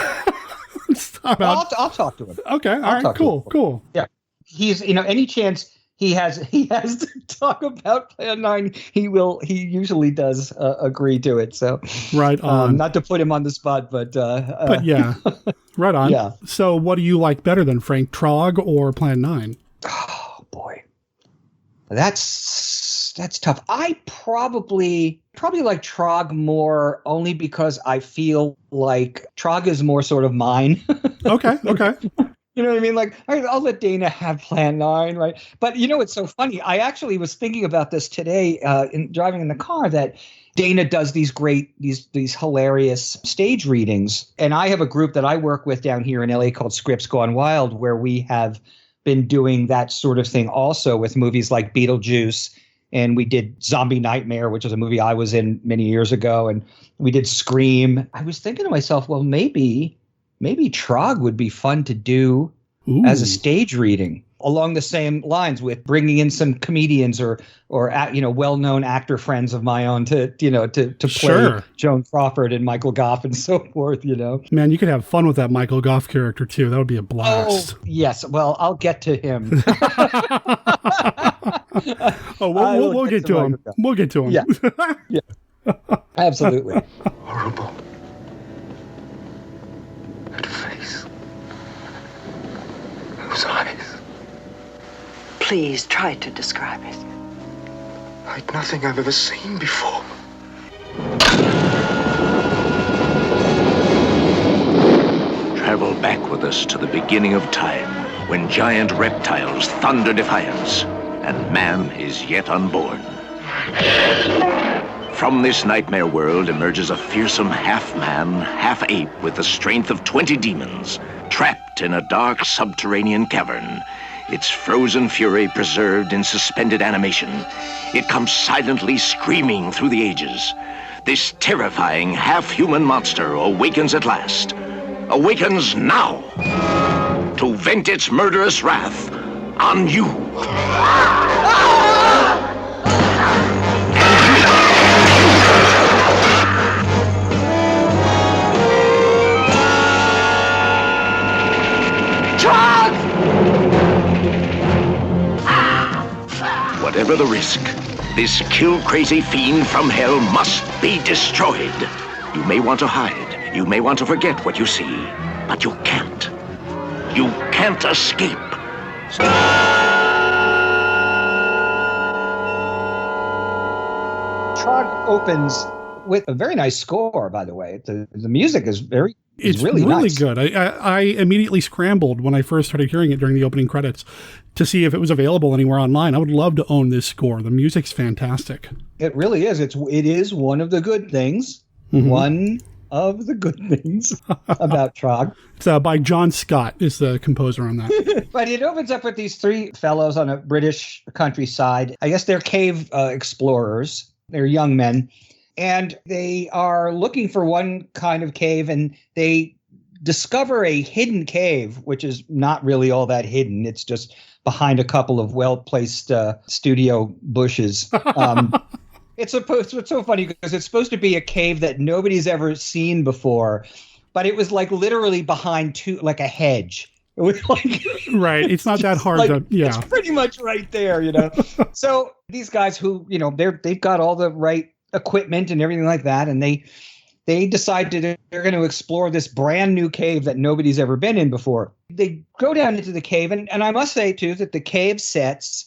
B: talk to him.
C: Okay. All right. Cool.
B: Yeah. He's, any chance he has to talk about Plan 9, he usually does agree to it. So
C: right on.
B: Not to put him on the spot, but
C: yeah, right on.
B: Yeah.
C: So what do you like better than Frank, Trog or Plan 9?
B: Oh boy, that's tough. I probably like Trog more, only because I feel like Trog is more sort of mine.
C: Okay.
B: You know what I mean? Like, I'll let Dana have Plan 9, right? But it's so funny. I actually was thinking about this today driving in the car, that Dana does these hilarious stage readings. And I have a group that I work with down here in LA called Scripts Gone Wild, where we have been doing that sort of thing also with movies like Beetlejuice. And we did Zombie Nightmare, which was a movie I was in many years ago. And we did Scream. I was thinking to myself, well, maybe Trog would be fun to do as a stage reading, along the same lines with bringing in some comedians or well-known actor friends of my own to play Joan Crawford and Michael Goff and so forth.
C: Man, you could have fun with that Michael Goff character too. That would be a blast.
B: Oh yes, well, I'll get to him.
C: We'll get to him. We'll get to him.
B: Yeah. Absolutely.
D: Horrible. That face. Those eyes.
E: Please try to describe it.
D: Like nothing I've ever seen before.
H: Travel back with us to the beginning of time, when giant reptiles thunder defiance, and man is yet unborn. From this nightmare world emerges a fearsome half-man, half-ape with the strength of 20 demons, trapped in a dark subterranean cavern, its frozen fury preserved in suspended animation. It comes silently screaming through the ages. This terrifying half-human monster awakens at last. Awakens now to vent its murderous wrath on you. Whatever the risk, this kill-crazy fiend from hell must be destroyed. You may want to hide, you may want to forget what you see, but you can't. You can't escape.
B: Trog opens with a very nice score, by the way. The music is
C: It's
B: really nice.
C: good. I immediately scrambled when I first started hearing it during the opening credits to see if it was available anywhere online. I would love to own this score. The music's fantastic.
B: It really is. It is one of the good things.
C: Mm-hmm.
B: One of the good things about Trog.
C: It's by John Scott is the composer on that.
B: But it opens up with these three fellows on a British countryside. I guess they're cave explorers. They're young men. And they are looking for one kind of cave, and they discover a hidden cave, which is not really all that hidden. It's just behind a couple of well-placed studio bushes. It's so funny because it's supposed to be a cave that nobody's ever seen before, but it was like literally behind a hedge. It was like
C: right. It's not that hard to,
B: It's pretty much right there, So these guys who, they've got all the right equipment and everything like that, and they decided they're going to explore this brand new cave that nobody's ever been in before. They go down into the cave, and I must say too that the cave sets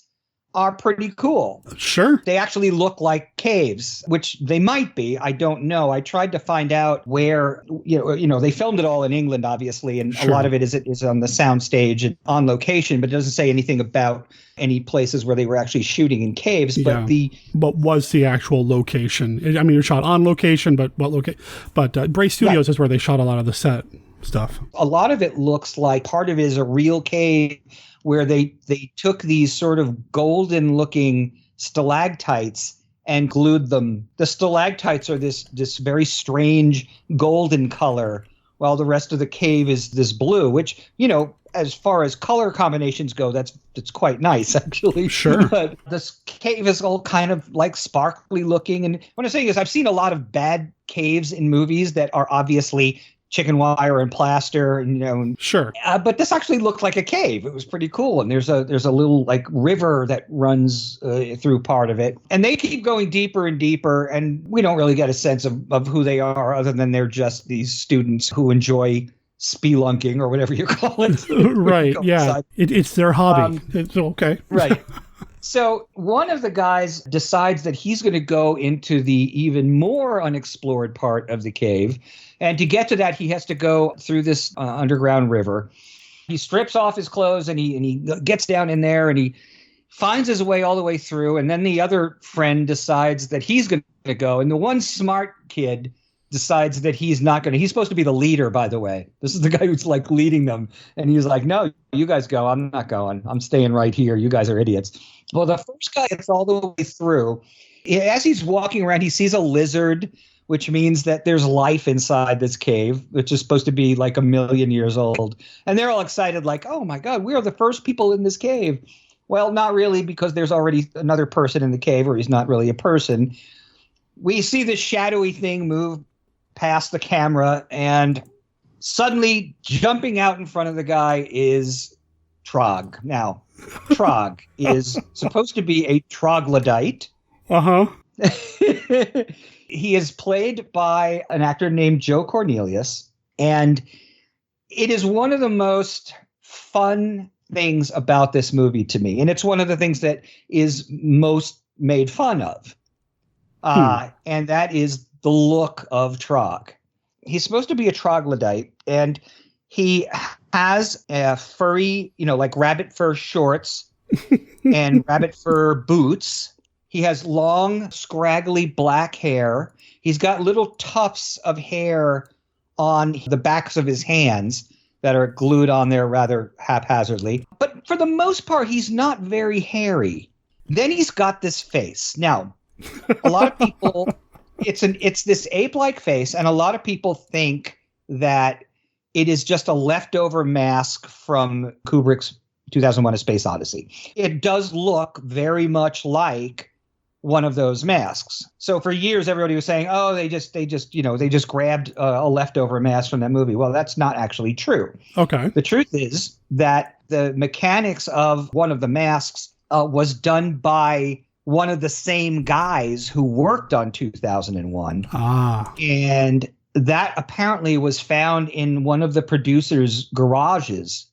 B: are pretty cool.
C: Sure.
B: They actually look like caves, which they might be. I don't know. I tried to find out where, they filmed it all in England, obviously, and a lot of it is on the soundstage and on location, but it doesn't say anything about any places where they were actually shooting in caves. But
C: but was the actual location? I mean, it was shot on location, but what location? But Bray Studios is where they shot a lot of the set stuff.
B: A lot of it looks like part of it is a real cave where they took these sort of golden looking stalactites and glued them. The stalactites are this very strange golden color, while the rest of the cave is this blue, which, as far as color combinations go, it's quite nice, actually.
C: Sure.
B: But this cave is all kind of like sparkly looking. And what I'm saying is I've seen a lot of bad caves in movies that are obviously chicken wire and plaster, and
C: sure.
B: But this actually looked like a cave. It was pretty cool, and there's a little like river that runs through part of it, and they keep going deeper and deeper, and we don't really get a sense of who they are, other than they're just these students who enjoy spelunking or whatever you call it.
C: Right? Yeah, it's their hobby. It's okay.
B: Right. So one of the guys decides that he's going to go into the even more unexplored part of the cave. And to get to that, he has to go through this underground river. He strips off his clothes and he gets down in there and he finds his way all the way through. And then the other friend decides that he's going to go. And the one smart kid decides that he's not going to. He's supposed to be the leader, by the way. This is the guy who's like leading them. And he's like, no, you guys go. I'm not going. I'm staying right here. You guys are idiots. Well, the first guy gets all the way through. As he's walking around, he sees a lizard which means that there's life inside this cave, which is supposed to be like 1 million years old. And they're all excited, like, oh my God, we are the first people in this cave. Well, not really, because there's already another person in the cave, or he's not really a person. We see this shadowy thing move past the camera, and suddenly jumping out in front of the guy is Trog. Now, Trog is supposed to be a troglodyte.
C: Uh-huh.
B: He is played by an actor named Joe Cornelius, and it is one of the most fun things about this movie to me. And it's one of the things that is most made fun of. And that is the look of Trog. He's supposed to be a troglodyte, and he has a furry, like rabbit fur shorts and rabbit fur boots. He has long, scraggly black hair. He's got little tufts of hair on the backs of his hands that are glued on there rather haphazardly. But for the most part, he's not very hairy. Then he's got this face. Now, a lot of people, it's this ape-like face, and a lot of people think that it is just a leftover mask from Kubrick's 2001: A Space Odyssey. It does look very much like one of those masks. So for years, everybody was saying, "Oh, they just grabbed a leftover mask from that movie." Well, that's not actually true.
C: Okay.
B: The truth is that the mechanics of one of the masks was done by one of the same guys who worked on 2001. And that apparently was found in one of the producer's garages.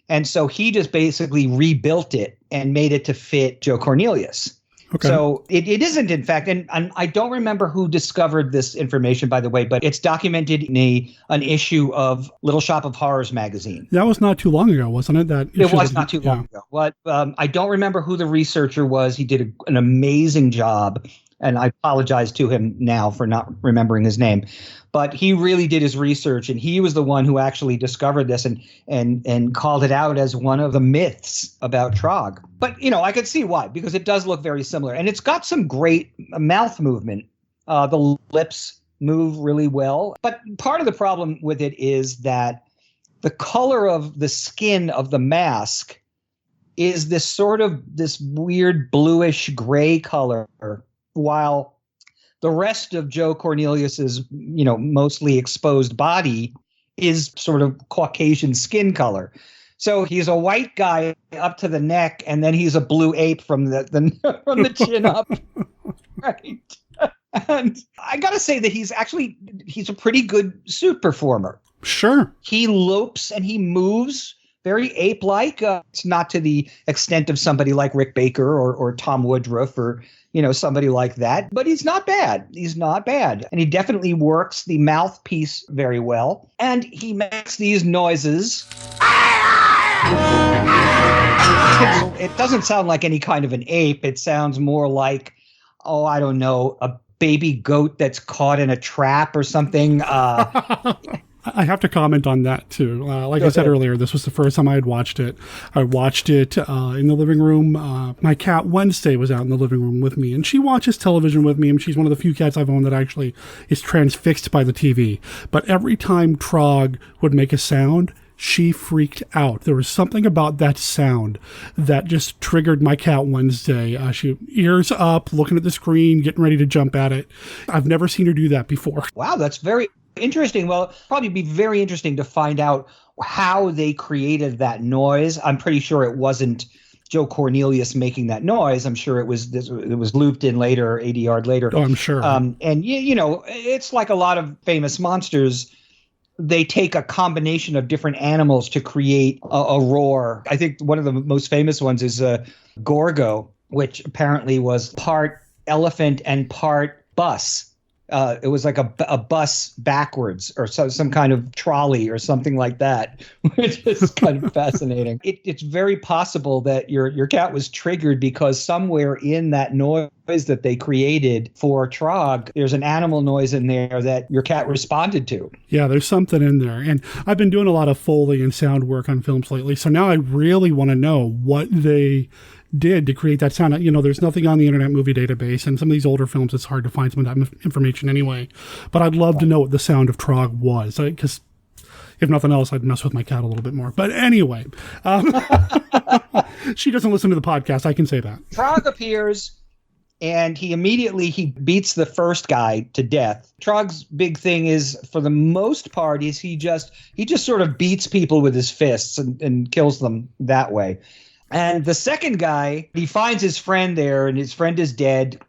B: And so he just basically rebuilt it and made it to fit Joe Cornelius. Okay. So it isn't, in fact, and I don't remember who discovered this information, by the way, but it's documented in an issue of Little Shop of Horrors magazine.
C: That was not too long ago, wasn't it?
B: It was not too long ago. But I don't remember who the researcher was. He did an amazing job, and I apologize to him now for not remembering his name. But he really did his research, and he was the one who actually discovered this and called it out as one of the myths about Trog. But, I could see why, because it does look very similar. And it's got some great mouth movement. The lips move really well. But part of the problem with it is that the color of the skin of the mask is this weird bluish gray color, while the rest of Joe Cornelius's, mostly exposed body is sort of Caucasian skin color. So he's a white guy up to the neck, and then he's a blue ape from the chin up. Right. And I got to say that he's a pretty good suit performer.
C: Sure.
B: He lopes and he moves very ape-like. It's not to the extent of somebody like Rick Baker or Tom Woodruff or somebody like that. But he's not bad. He's not bad. And he definitely works the mouthpiece very well. And he makes these noises. It doesn't sound like any kind of an ape. It sounds more like, I don't know, a baby goat that's caught in a trap or something.
C: I have to comment on that, too. Like I said earlier, this was the first time I had watched it. I watched it in the living room. My cat Wednesday was out in the living room with me, and she watches television with me, and she's one of the few cats I've owned that actually is transfixed by the TV. But every time Trog would make a sound, she freaked out. There was something about that sound that just triggered my cat Wednesday. She ears up, looking at the screen, getting ready to jump at it. I've never seen her do that before.
B: Wow, that's very interesting. Well, probably be very interesting to find out how they created that noise. I'm pretty sure it wasn't Joe Cornelius making that noise. I'm sure it was looped in later, ADR'd later.
C: Oh, I'm sure.
B: And it's like a lot of famous monsters. They take a combination of different animals to create a roar. I think one of the most famous ones is Gorgo, which apparently was part elephant and part bus. It was like a bus backwards or some kind of trolley or something like that, which is kind of fascinating. It's very possible that your cat was triggered because somewhere in that noise that they created for Trog, there's an animal noise in there that your cat responded to.
C: Yeah, there's something in there. And I've been doing a lot of Foley and sound work on films lately, so now I really want to know what they did to create that sound. You know, there's nothing on the Internet Movie Database, and some of these older films, it's hard to find some of that information anyway. But I'd love to know what the sound of Trog was, because if nothing else, I'd mess with my cat a little bit more. But anyway, she doesn't listen to the podcast. I can say that.
B: Trog appears, and he beats the first guy to death. Trog's big thing is, for the most part, is he just sort of beats people with his fists and kills them that way. And the second guy, he finds his friend there, and his friend is dead.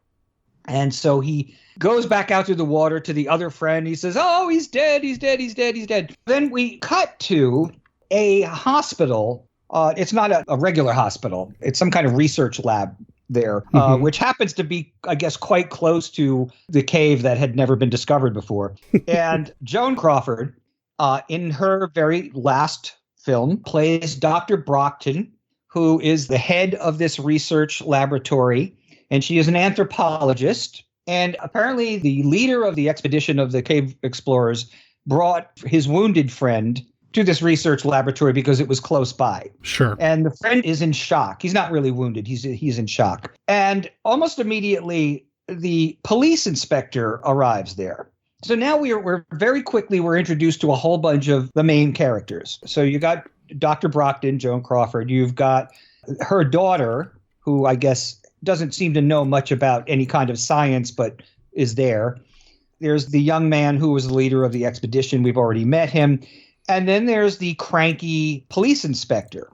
B: And so he goes back out through the water to the other friend. He says, "Oh, he's dead, he's dead, he's dead, he's dead." Then we cut to a hospital. It's not a regular hospital. It's some kind of research lab there, which happens to be, I guess, quite close to the cave that had never been discovered before. And Joan Crawford, in her very last film, plays Dr. Brockton, who is the head of this research laboratory. And she is an anthropologist. And apparently the leader of the expedition of the cave explorers brought his wounded friend to this research laboratory because it was close by.
C: Sure.
B: And the friend is in shock. He's not really wounded. He's in shock. And almost immediately, the police inspector arrives there. So now we're very quickly, we're introduced to a whole bunch of the main characters. So you got Dr. Brockton, Joan Crawford. You've got her daughter, who I guess doesn't seem to know much about any kind of science, but is there. There's the young man who was the leader of the expedition. We've already met him. And then there's the cranky police inspector.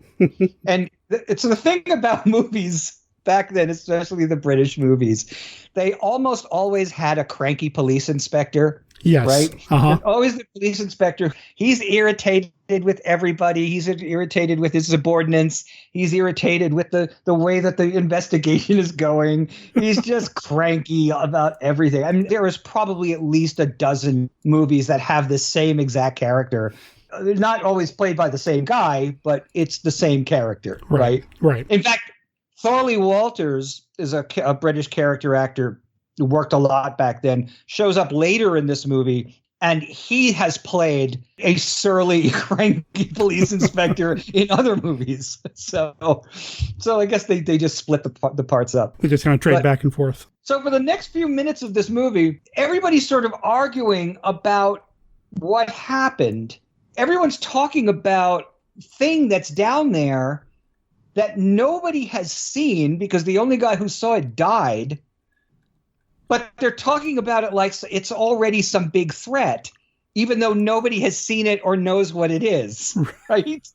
B: And it's the thing about movies back then, especially the British movies, they almost always had a cranky police inspector.
C: Yes.
B: Right?
C: Uh-huh.
B: There's always the police inspector. He's irritated with everybody. He's irritated with his subordinates. He's irritated with the way that the investigation is going. He's just cranky about everything. I mean, there is probably at least a dozen movies that have the same exact character. They're not always played by the same guy, but it's the same character, right?
C: Right.
B: In fact, Thorley Walters is a British character actor who worked a lot back then, shows up later in this movie, and he has played a surly, cranky police inspector in other movies. So I guess they just split the parts up.
C: They just kind of trade back and forth.
B: So for the next few minutes of this movie, everybody's sort of arguing about what happened. Everyone's talking about thing that's down there that nobody has seen because the only guy who saw it died. But they're talking about it like it's already some big threat, even though nobody has seen it or knows what it is, right?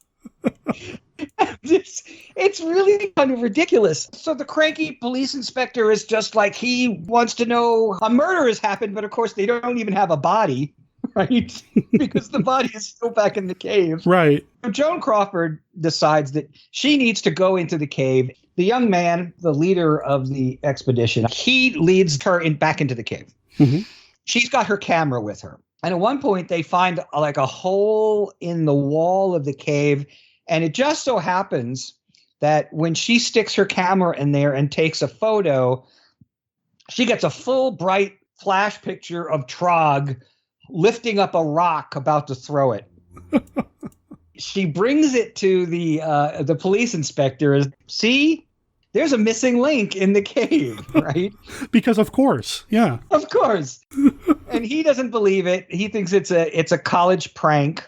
B: It's really kind of ridiculous. So the cranky police inspector is just like, he wants to know a murder has happened, but of course they don't even have a body, right? Because the body is still back in the cave.
C: Right.
B: So Joan Crawford decides that she needs to go into the cave. The young man, the leader of the expedition, he leads her back into the cave.
C: Mm-hmm.
B: She's got her camera with her. And at one point, they find like a hole in the wall of the cave. And it just so happens that when she sticks her camera in there and takes a photo, she gets a full, bright flash picture of Trog lifting up a rock about to throw it. She brings it to the police inspector. See, there's a missing link in the cave, right?
C: Because of course, yeah.
B: Of course. And he doesn't believe it. He thinks it's a college prank.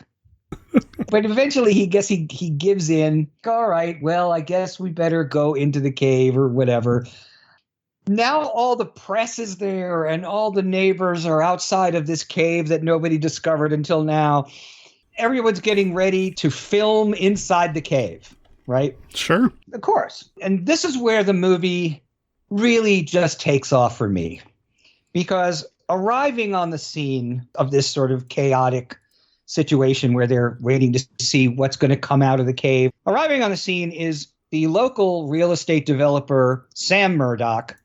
B: But eventually he gives in. All right, well, I guess we better go into the cave or whatever. Now all the press is there and all the neighbors are outside of this cave that nobody discovered until now. Everyone's getting ready to film inside the cave, right?
C: Sure.
B: Of course. And this is where the movie really just takes off for me. Because arriving on the scene of this sort of chaotic situation where they're waiting to see what's going to come out of the cave, arriving on the scene is the local real estate developer, Sam Murdoch,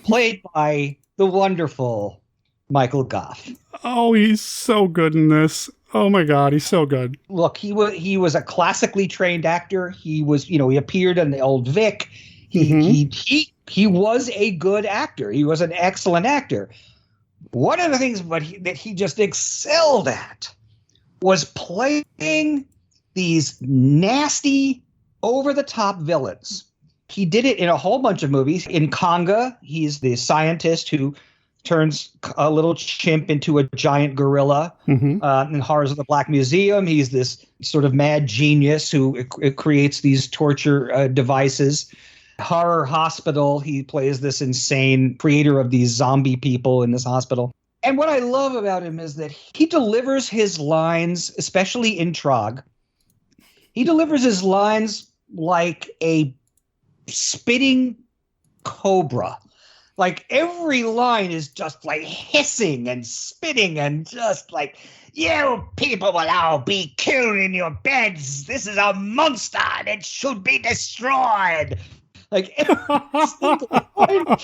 B: played by the wonderful Michael Goff.
C: Oh, he's so good in this. Oh my God, he's so good.
B: Look, he was a classically trained actor. He was, he appeared in the old Vic. He was a good actor. He was an excellent actor. One of the things that he just excelled at was playing these nasty, over-the-top villains He did it in a whole bunch of movies. In Conga, he's the scientist who turns a little chimp into a giant gorilla. In Horrors of the Black Museum, he's this sort of mad genius who creates these torture devices. Horror Hospital, he plays this insane creator of these zombie people in this hospital. And what I love about him is that he delivers his lines, especially in Trog. He delivers his lines like a spitting cobra. Like every line is just like hissing and spitting and just like, you people will all be killed in your beds. This is a monster and it should be destroyed. Like every single line.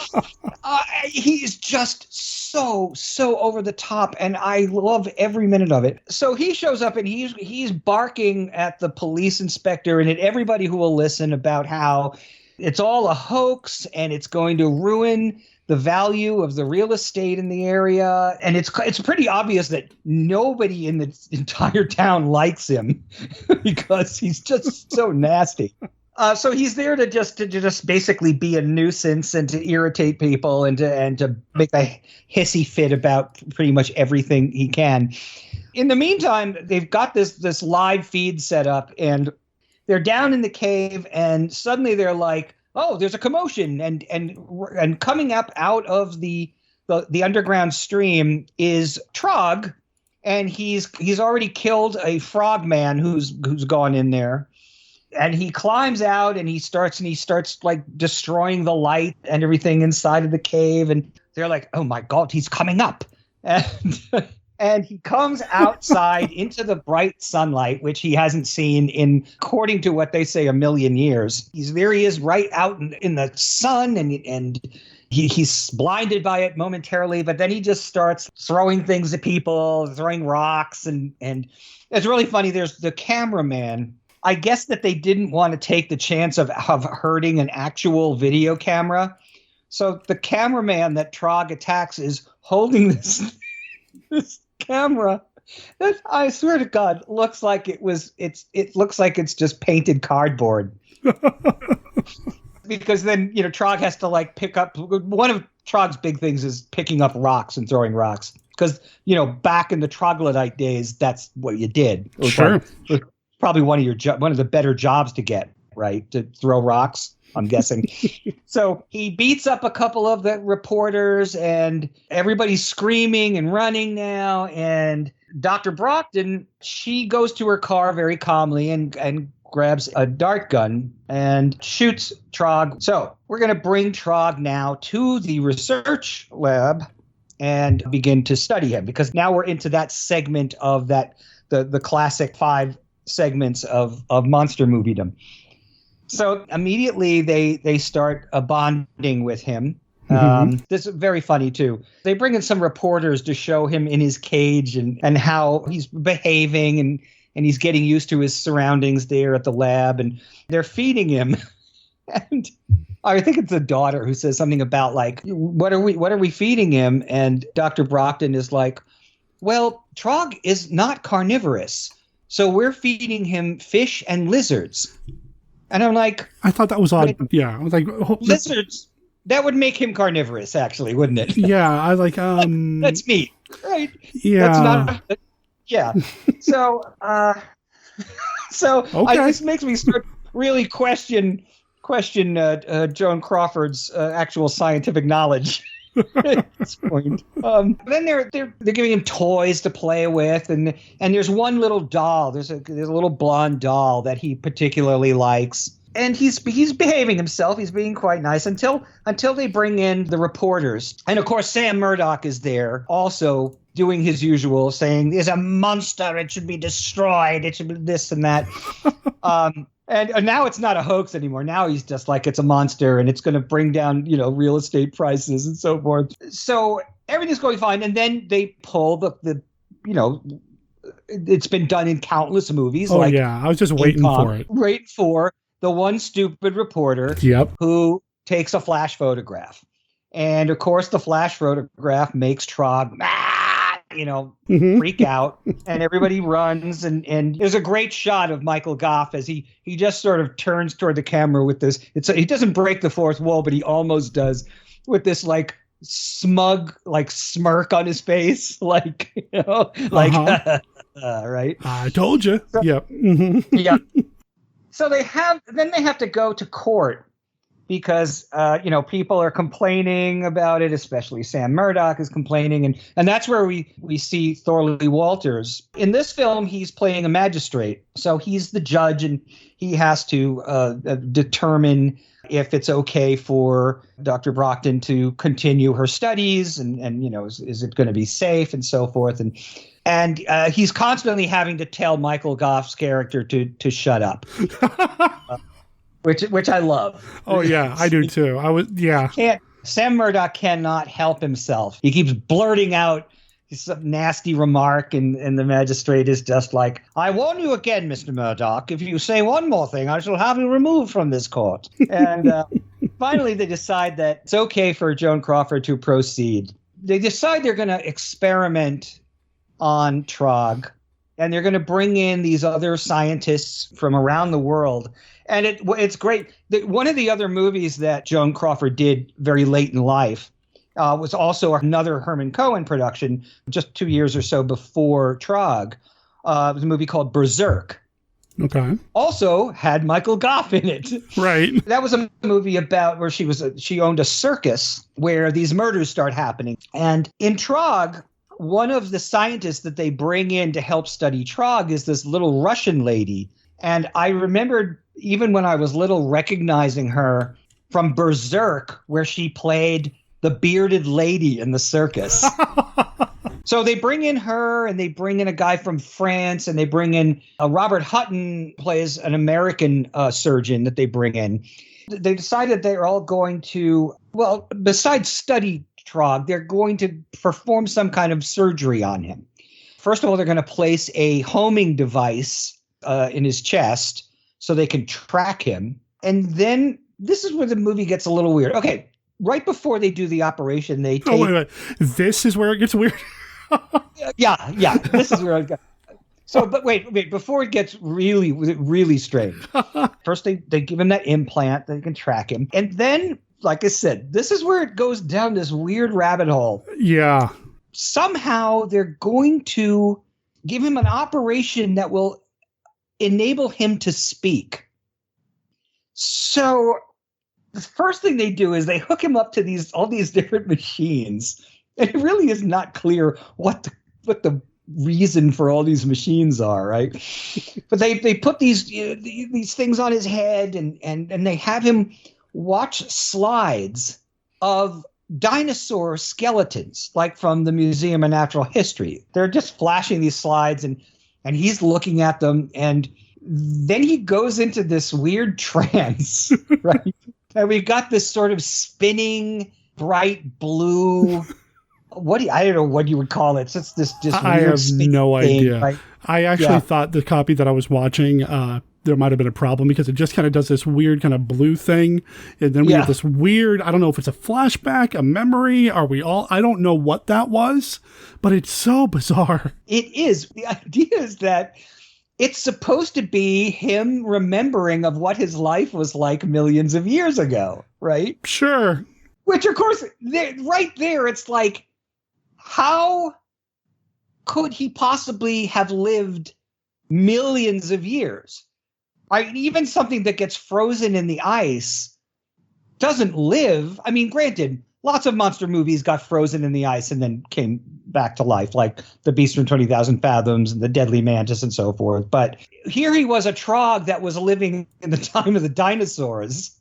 B: He's just so over the top, and I love every minute of it. So he shows up and he's barking at the police inspector and at everybody who will listen about how it's all a hoax and it's going to ruin the value of the real estate in the area. And it's pretty obvious that nobody in the entire town likes him because he's just so nasty. So he's there to just basically be a nuisance and to irritate people and to make a hissy fit about pretty much everything he can. In the meantime, they've got this live feed set up and they're down in the cave and suddenly they're like, oh, there's a commotion and coming up out of the underground stream is Trog, and he's already killed a frogman who's gone in there. And he climbs out and he starts like destroying the light and everything inside of the cave. And they're like, oh my God, he's coming up. And he comes outside into the bright sunlight, which he hasn't seen in, according to what they say, 1 million years. There he is right out in the sun and he's blinded by it momentarily, but then he just starts throwing things at people, throwing rocks. And it's really funny. There's the cameraman. I guess that they didn't want to take the chance of hurting an actual video camera. So the cameraman that Trog attacks is holding this camera that I swear to God looks like it looks like it's just painted cardboard. Because then, Trog has to like pick up, one of Trog's big things is picking up rocks and throwing rocks. Because, back in the troglodyte days, that's what you did. It was
C: sure.
B: Probably one of the better jobs to get, right? To throw rocks, I'm guessing. So he beats up a couple of the reporters and everybody's screaming and running now. And Dr. Brockton, she goes to her car very calmly and grabs a dart gun and shoots Trog. So we're going to bring Trog now to the research lab and begin to study him, because now we're into that segment of the classic 5 segments of monster moviedom. So immediately they start bonding with him. This is very funny too. They bring in some reporters to show him in his cage and how he's behaving and he's getting used to his surroundings there at the lab, and they're feeding him. And I think it's the daughter who says something about like, what are we feeding him? And Dr. Brockton is like, well, Trog is not carnivorous, so we're feeding him fish and lizards. And I'm like,
C: I thought that was odd. Yeah, I was like,
B: lizards. That would make him carnivorous, actually, wouldn't it?
C: Yeah, I was like,
B: that's meat, right?
C: Yeah,
B: that's not. Yeah. So,
C: okay.
B: This makes me start really question Joan Crawford's actual scientific knowledge. At this point. Then they're giving him toys to play with, and there's one little doll. There's a little blonde doll that he particularly likes, and he's behaving himself. He's being quite nice until they bring in the reporters, and of course Sam Murdoch is there also doing his usual, saying there's a monster. It should be destroyed. It should be this and that. And now it's not a hoax anymore. Now he's just like, it's a monster and it's going to bring down, real estate prices and so forth. So everything's going fine. And then they pull the it's been done in countless movies.
C: Oh, yeah. I was just waiting for it.
B: Waiting for the one stupid reporter who takes a flash photograph. And of course, the flash photograph makes Trog freak out, and everybody runs. And there's a great shot of Michael Gough as he just sort of turns toward the camera with this. He doesn't break the fourth wall, but he almost does, with this like smug like smirk on his face, like right.
C: I told you.
B: So,
C: yep.
B: Yeah. So they have to go to court because people are complaining about it, especially Sam Murdoch is complaining, and that's where we see Thorley Walters. In this film, he's playing a magistrate, so he's the judge, and he has to determine if it's okay for Dr. Brockton to continue her studies, and is it going to be safe, and so forth, and he's constantly having to tell Michael Gough's character to shut up. Which I love.
C: Oh yeah, I do too.
B: Sam Murdoch cannot help himself. He keeps blurting out some nasty remark, and the magistrate is just like, "I warn you again, Mr. Murdoch. If you say one more thing, I shall have you removed from this court." And finally, they decide that it's okay for Joan Crawford to proceed. They decide they're going to experiment on Trog, and they're going to bring in these other scientists from around the world. And it's great. One of the other movies that Joan Crawford did very late in life was also another Herman Cohen production, just 2 years or so before Trog. It was a movie called Berserk.
C: Okay.
B: Also had Michael Gough in it.
C: Right.
B: That was a movie about where she owned a circus where these murders start happening. And in Trog, one of the scientists that they bring in to help study Trog is this little Russian lady. And I remembered, even when I was little, recognizing her from Berserk, where she played the bearded lady in the circus. So they bring in her, and they bring in a guy from France, and they bring in Robert Hutton plays an American surgeon that they bring in. They decided they're all going to, well, besides study Trog, they're going to perform some kind of surgery on him. First of all, they're going to place a homing device in his chest so they can track him. And then this is where the movie gets a little weird. Okay, right before they do the operation, they take...
C: Oh, wait. This is where it gets weird?
B: Yeah, this is where it gets... So, but wait, before it gets really, really strange. First, they give him that implant, they can track him. And then, like I said, this is where it goes down this weird rabbit hole.
C: Yeah.
B: Somehow, they're going to give him an operation that will enable him to speak. So the first thing they do is they hook him up to all these different machines, and it really is not clear what the reason for all these machines are, right? But they put these things on his head, and they have him watch slides of dinosaur skeletons, like from the Museum of Natural History. They're just flashing these slides, and he's looking at them, and then he goes into this weird trance, right? And we got this sort of spinning, bright blue. I don't know what you would call it. It's just this just
C: I
B: weird
C: have
B: spinning
C: no
B: thing,
C: idea.
B: right?
C: I actually thought the copy that I was watching, there might have been a problem because it just kind of does this weird kind of blue thing. And then we have this weird, I don't know if it's a flashback, a memory. I don't know what that was, but it's so bizarre.
B: It is. The idea is that it's supposed to be him remembering of what his life was like millions of years ago, right?
C: Sure.
B: Which, of course, right there, it's like, how could he possibly have lived millions of years? Even something that gets frozen in the ice doesn't live. I mean, granted, lots of monster movies got frozen in the ice and then came back to life, like The Beast from 20,000 Fathoms and The Deadly Mantis and so forth. But here he was, a Trog that was living in the time of the dinosaurs,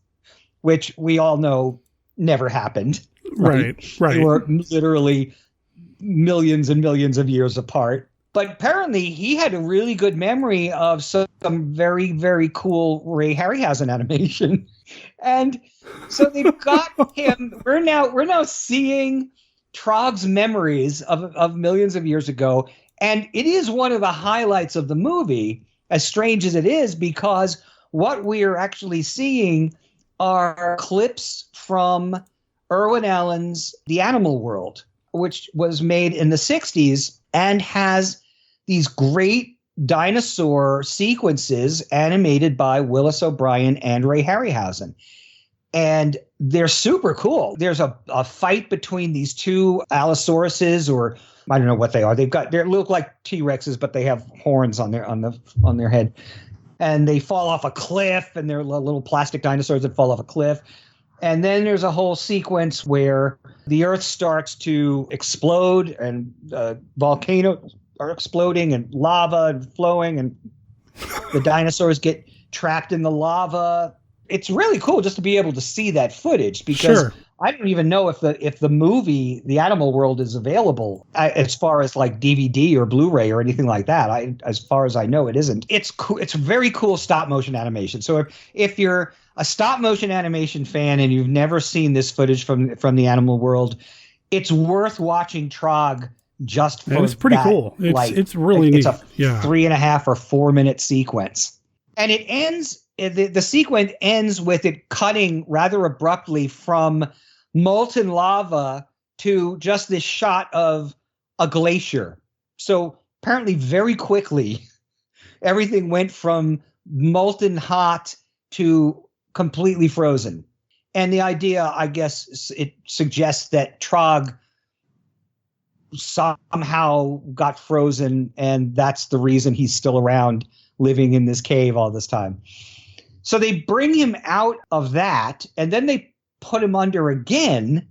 B: which we all know never happened.
C: Right.
B: They were literally millions and millions of years apart. But apparently he had a really good memory of some very, very cool Ray Harryhausen animation. And so they've got him. We're now seeing Trog's memories of millions of years ago. And it is one of the highlights of the movie, as strange as it is, because what we are actually seeing are clips from Irwin Allen's The Animal World, which was made in the 60s and has these great dinosaur sequences animated by Willis O'Brien and Ray Harryhausen. And they're super cool. There's a fight between these two Allosauruses, or I don't know what they are. They look like T-Rexes, but they have horns on their head. And they fall off a cliff, and they're little plastic dinosaurs that fall off a cliff. And then there's a whole sequence where the Earth starts to explode, and volcanoes are exploding, and lava and flowing, and the dinosaurs get trapped in the lava. It's really cool just to be able to see that footage, because I don't even know if the movie, The Animal World, is available as far as like DVD or Blu-ray or anything like that. As far as I know, it isn't. It's cool. It's very cool stop motion animation. So if you're a stop motion animation fan and you've never seen this footage from The Animal World, it's worth watching Trog just for
C: it's pretty cool. It's really neat.
B: It's a 3.5 or 4 minute sequence, and it ends. The sequence ends with it cutting rather abruptly from molten lava to just this shot of a glacier. So apparently very quickly, everything went from molten hot to completely frozen. And the idea, I guess, it suggests that Trog somehow got frozen, and that's the reason he's still around living in this cave all this time. So they bring him out of that, and then they put him under again.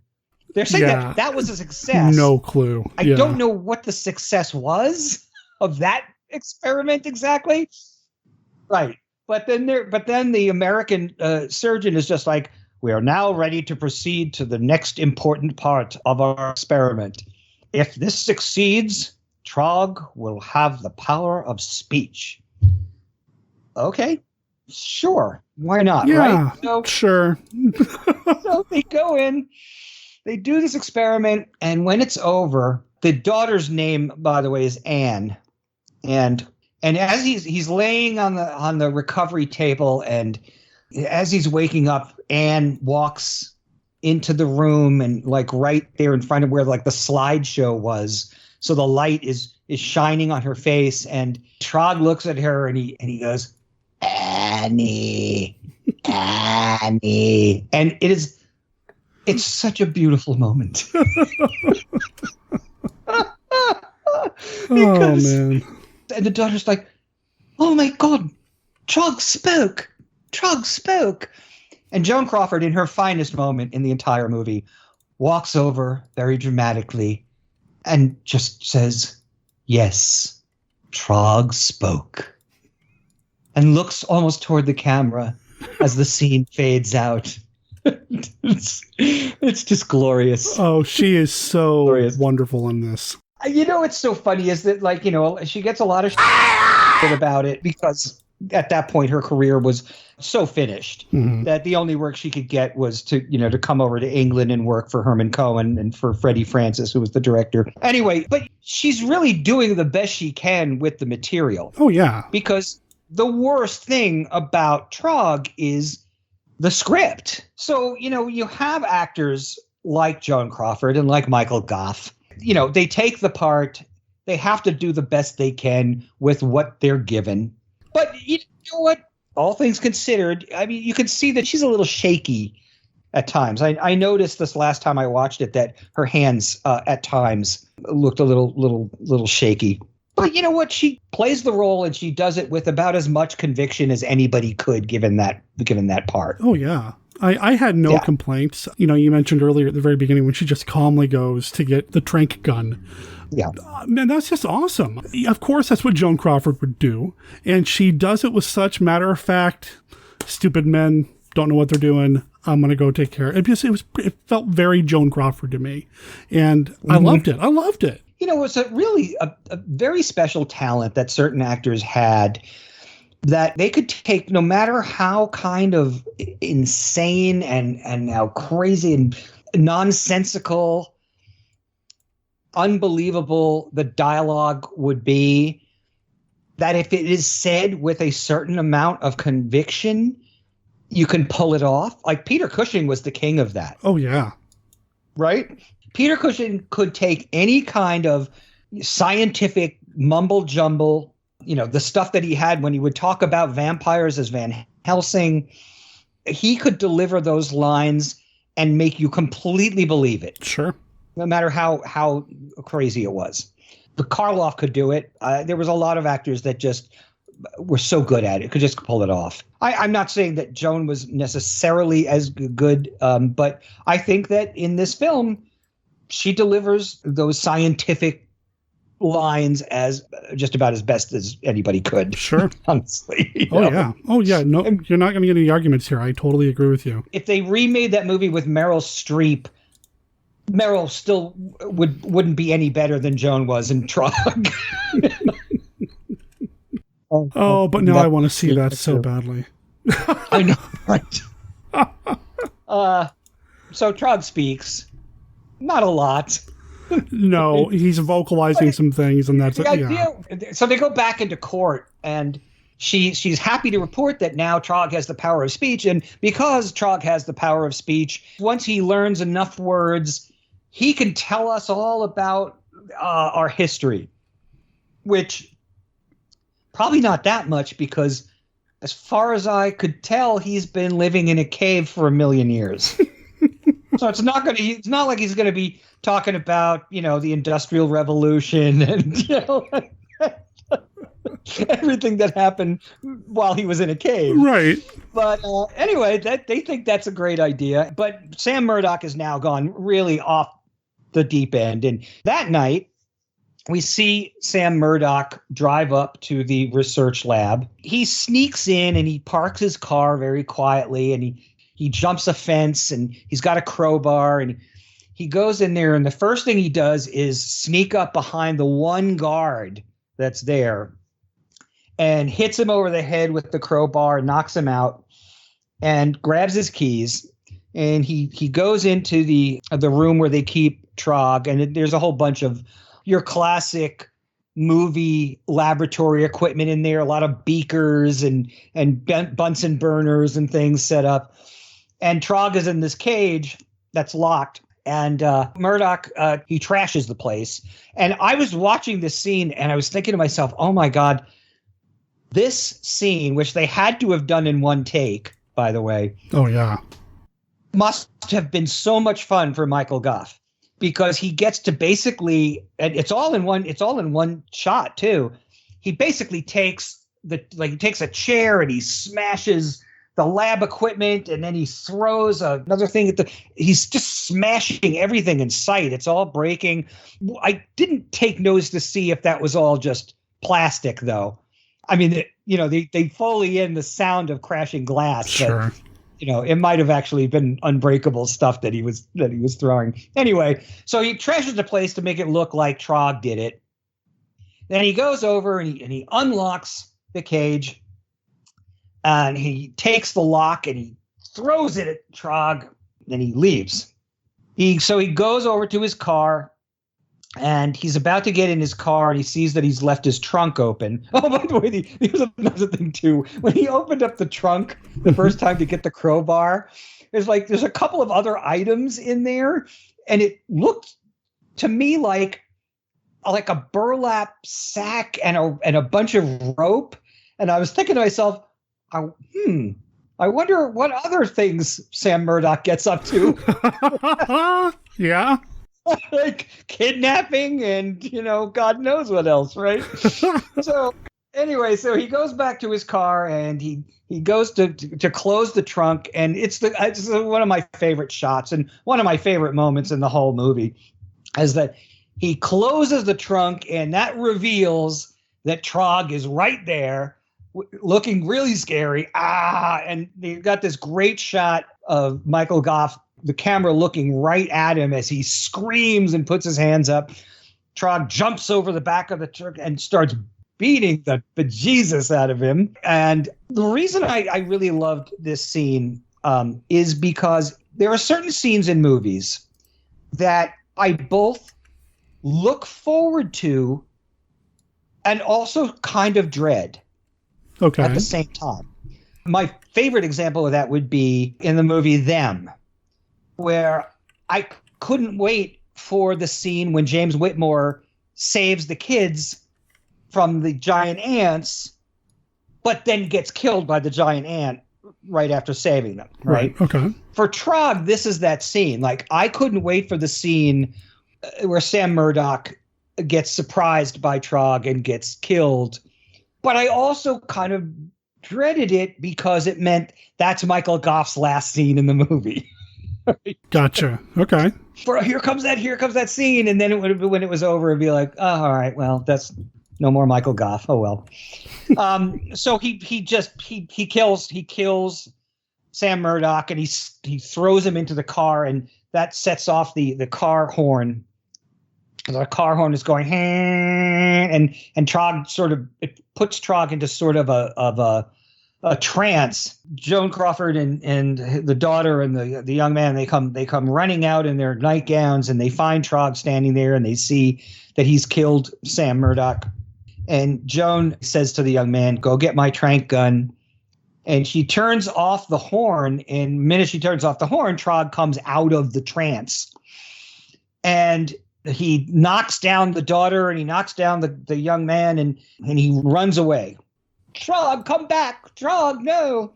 B: They're saying that was a success.
C: No clue.
B: I don't know what the success was of that experiment exactly. Right. But then the American surgeon is just like, we are now ready to proceed to the next important part of our experiment. If this succeeds, Trog will have the power of speech. Okay. Sure. Why not?
C: Yeah,
B: right? So,
C: sure.
B: So they go in, they do this experiment, and when it's over, the daughter's name, by the way, is Anne. And as he's laying on the recovery table, and as he's waking up, Anne walks into the room, and like right there in front of where like the slideshow was. So the light is shining on her face, and Trog looks at her and he goes, Annie. And it's such a beautiful moment.
C: Oh man.
B: And the daughter's like, oh my God, Trog spoke. And Joan Crawford, in her finest moment in the entire movie, walks over very dramatically and just says, yes, Trog spoke. And looks almost toward the camera as the scene fades out. It's just glorious.
C: Oh, she is so glorious. Wonderful in this.
B: You know, what's so funny is that, like, you know, she gets a lot of shit about it because at that point her career was so finished that the only work she could get was to come over to England and work for Herman Cohen and for Freddie Francis, who was the director. Anyway, but she's really doing the best she can with the material.
C: Oh, yeah.
B: Because the worst thing about Trog is the script. So, you have actors like Joan Crawford and like Michael Goff. They take the part. They have to do the best they can with what they're given. But you know what? All things considered, I mean, you can see that she's a little shaky at times. I noticed this last time I watched it that her hands at times looked a little shaky. But you know what? She plays the role and she does it with about as much conviction as anybody could, given that part.
C: Oh, yeah. I had no complaints. You mentioned earlier at the very beginning when she just calmly goes to get the trank gun.
B: Yeah.
C: Man, that's just awesome. Of course, that's what Joan Crawford would do. And she does it with such matter of fact, stupid men don't know what they're doing. I'm going to go take care of it. It felt very Joan Crawford to me. And I loved it.
B: It was a very special talent that certain actors had, that they could take no matter how kind of insane and how crazy and nonsensical, unbelievable the dialogue would be, that if it is said with a certain amount of conviction, you can pull it off. Like Peter Cushing was the king of that.
C: Oh, yeah.
B: Right? Peter Cushing could take any kind of scientific mumble jumble, the stuff that he had when he would talk about vampires as Van Helsing. He could deliver those lines and make you completely believe it.
C: Sure.
B: No matter how crazy it was. The Karloff could do it. There was a lot of actors that just were so good at it, could just pull it off. I'm not saying that Joan was necessarily as good, but I think that in this film, she delivers those scientific lines as just about as best as anybody could.
C: Sure.
B: Honestly.
C: Oh, yeah. No, you're not going to get any arguments here. I totally agree with you.
B: If they remade that movie with Meryl Streep, Meryl still wouldn't be any better than Joan was in Trog.
C: But now I want to see that so badly.
B: I know, right? So Trog speaks. Not a lot.
C: No, he's vocalizing some things, and that's
B: it. So they go back into court, and she's happy to report that now Trog has the power of speech, and because Trog has the power of speech, once he learns enough words, he can tell us all about our history, which probably not that much, because as far as I could tell, he's been living in a cave for 1 million years. So it's not like he's going to be talking about, the Industrial Revolution and, everything that happened while he was in a cave.
C: Right.
B: But anyway, they think that's a great idea. But Sam Murdoch has now gone really off the deep end. And that night, we see Sam Murdoch drive up to the research lab. He sneaks in and he parks his car very quietly, and he jumps a fence, and he's got a crowbar, and he goes in there, and the first thing he does is sneak up behind the one guard that's there and hits him over the head with the crowbar, knocks him out, and grabs his keys. And he goes into the room where they keep Trog, and there's a whole bunch of your classic movie laboratory equipment in there, a lot of beakers and Bunsen burners and things set up. And Trog is in this cage that's locked. And Murdoch, he trashes the place. And I was watching this scene, and I was thinking to myself, oh, my God, this scene, which they had to have done in one take, by the way.
C: Oh, yeah.
B: Must have been so much fun for Michael Gough, because he gets to basically, and it's all in one shot too. He basically takes a chair and he smashes the lab equipment, and then he throws another thing he's just smashing everything in sight. It's all breaking. I didn't take notice to see if that was all just plastic, though. I mean, they Foley in the sound of crashing glass.
C: Sure.
B: But, it might have actually been unbreakable stuff that he was throwing. Anyway, so he trashes the place to make it look like Trog did it. Then he goes over and he unlocks the cage, and he takes the lock and he throws it at Trog. Then he leaves. So he goes over to his car, and he's about to get in his car, and he sees that he's left his trunk open. Oh, by the way, here's another thing too. When he opened up the trunk the first time to get the crowbar, there's a couple of other items in there, and it looked to me like a burlap sack and a bunch of rope. And I was thinking to myself, I wonder what other things Sam Murdoch gets up to.
C: Yeah.
B: Like kidnapping and, God knows what else, right? So anyway, so he goes back to his car, and he goes to close the trunk, and it's one of my favorite shots and one of my favorite moments in the whole movie is that he closes the trunk, and that reveals that Trog is right there looking really scary. And you've got this great shot of Michael Gough, the camera looking right at him as he screams and puts his hands up. Trog jumps over the back of the truck and starts beating the bejesus out of him. And the reason I really loved this scene is because there are certain scenes in movies that I both look forward to and also kind of dread at the same time. My favorite example of that would be in the movie Them, where I couldn't wait for the scene when James Whitmore saves the kids from the giant ants, but then gets killed by the giant ant right after saving them, right?
C: Okay.
B: For Trog, this is that scene. Like, I couldn't wait for the scene where Sam Murdoch gets surprised by Trog and gets killed. But I also kind of dreaded it because it meant that's Michael Goff's last scene in the movie.
C: Gotcha. Okay.
B: Here comes that scene, and then when it was over, it'd be like, oh, all right, well, that's no more Michael Goff. Oh well. So he kills Sam Murdoch, and he throws him into the car, and that sets off the car horn. The car horn is going, and Trog it puts Trog into sort of a trance. Joan Crawford and the daughter and the young man, they come running out in their nightgowns, and they find Trog standing there, and they see that he's killed Sam Murdoch. And Joan says to the young man, "Go get my tranq gun." And she turns off the horn, and the minute she turns off the horn, Trog comes out of the trance. And he knocks down the daughter, and he knocks down the young man, and he runs away. Trog, come back. Trog, no.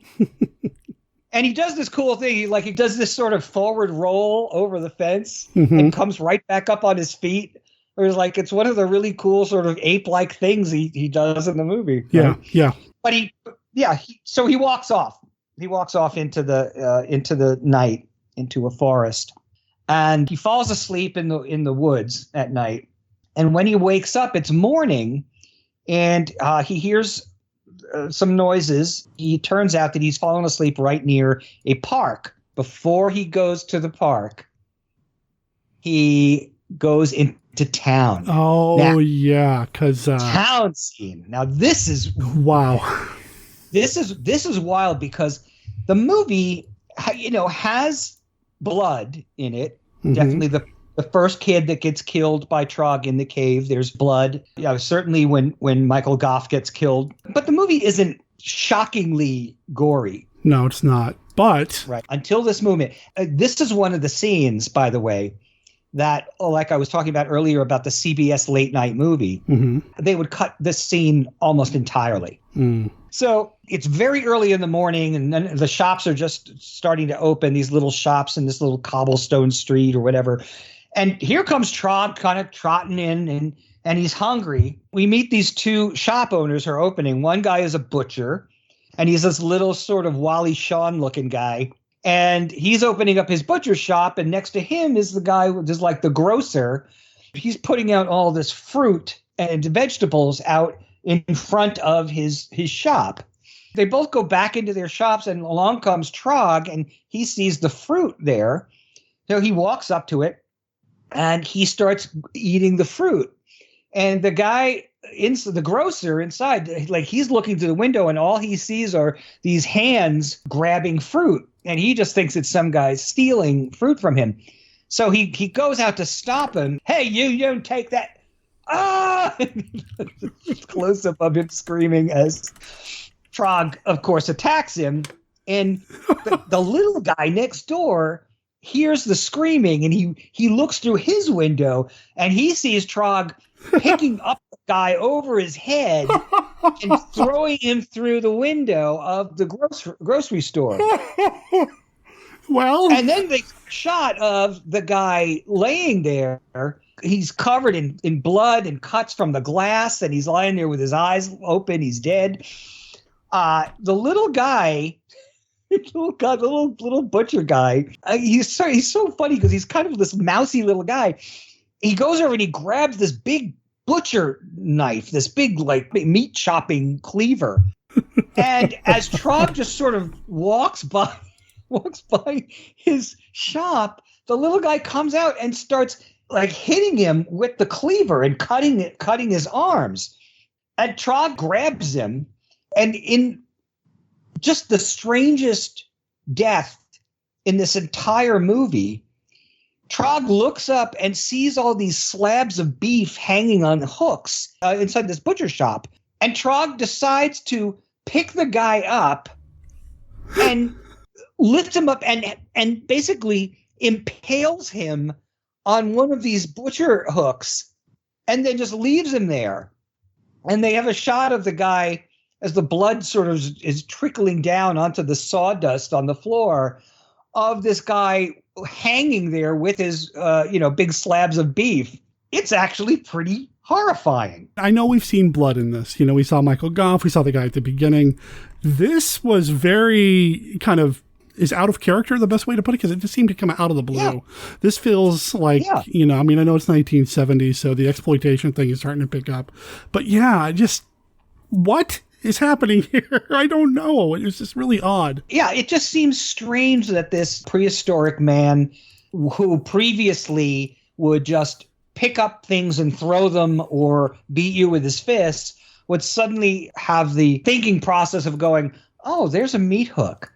B: And he does this cool thing. He does this sort of forward roll over the fence and comes right back up on his feet. It's one of the really cool sort of ape-like things he does in the movie.
C: Yeah,
B: right?
C: yeah.
B: But so he walks off. He walks off into the night, into a forest, and he falls asleep in the woods at night. And when he wakes up, it's morning, and he hears some noises. He turns out that he's fallen asleep right near a park. Before he goes to the park, he goes into town.
C: Oh,
B: now,
C: yeah, because
B: town scene. Now this is
C: wow.
B: This is wild because the movie, has blood in it. Definitely the first kid that gets killed by Trog in the cave, there's blood. Certainly when Michael Goff gets killed. But the movie isn't shockingly gory.
C: No, it's not. But
B: right until this moment, this is one of the scenes, by the way, that, like I was talking about earlier about the CBS late night movie, they would cut this scene almost entirely. So it's very early in the morning, and then the shops are just starting to open, these little shops in this little cobblestone street or whatever. And here comes Trog kind of trotting in, and he's hungry. We meet these two shop owners who are opening. One guy is a butcher, and he's this little sort of Wally Shawn looking guy. And he's opening up his butcher shop, and next to him is the guy who is like the grocer. He's putting out all this fruit and vegetables out in front of his shop. They both go back into their shops, and along comes Trog, and he sees the fruit there. So he walks up to it, and he starts eating the fruit. And the guy, the grocer inside, he's looking through the window, and all he sees are these hands grabbing fruit. And he just thinks it's some guy stealing fruit from him. So he goes out to stop him. Hey, you don't take that. Ah! Close up of him screaming as Trog, of course, attacks him. And the little guy next door hears the screaming, and he looks through his window, and he sees Trog picking up the guy over his head and throwing him through the window of the grocery store.
C: Well,
B: and then they shot of the guy laying there. He's covered in blood and cuts from the glass, and he's lying there with his eyes open. He's dead. The little guy, little butcher guy, he's so funny because he's kind of this mousy little guy. He goes over and he grabs this big butcher knife, this big meat chopping cleaver. And as Trog just sort of walks by his shop, the little guy comes out and starts hitting him with the cleaver and cutting his arms. And Trog grabs him, and in just the strangest death in this entire movie, Trog looks up and sees all these slabs of beef hanging on hooks inside this butcher shop. And Trog decides to pick the guy up and lift him up and basically impales him on one of these butcher hooks and then just leaves him there. And they have a shot of the guy as the blood sort of is trickling down onto the sawdust on the floor of this guy hanging there with his, big slabs of beef. It's actually pretty horrifying.
C: I know we've seen blood in this. We saw Michael Goff. We saw the guy at the beginning. This was very kind of is out of character, the best way to put it, because it just seemed to come out of the blue. Yeah. This feels like, I know it's 1970s, so the exploitation thing is starting to pick up. But what is happening here? I don't know. It was just really odd.
B: Yeah, it just seems strange that this prehistoric man who previously would just pick up things and throw them or beat you with his fists would suddenly have the thinking process of going, oh, there's a meat hook.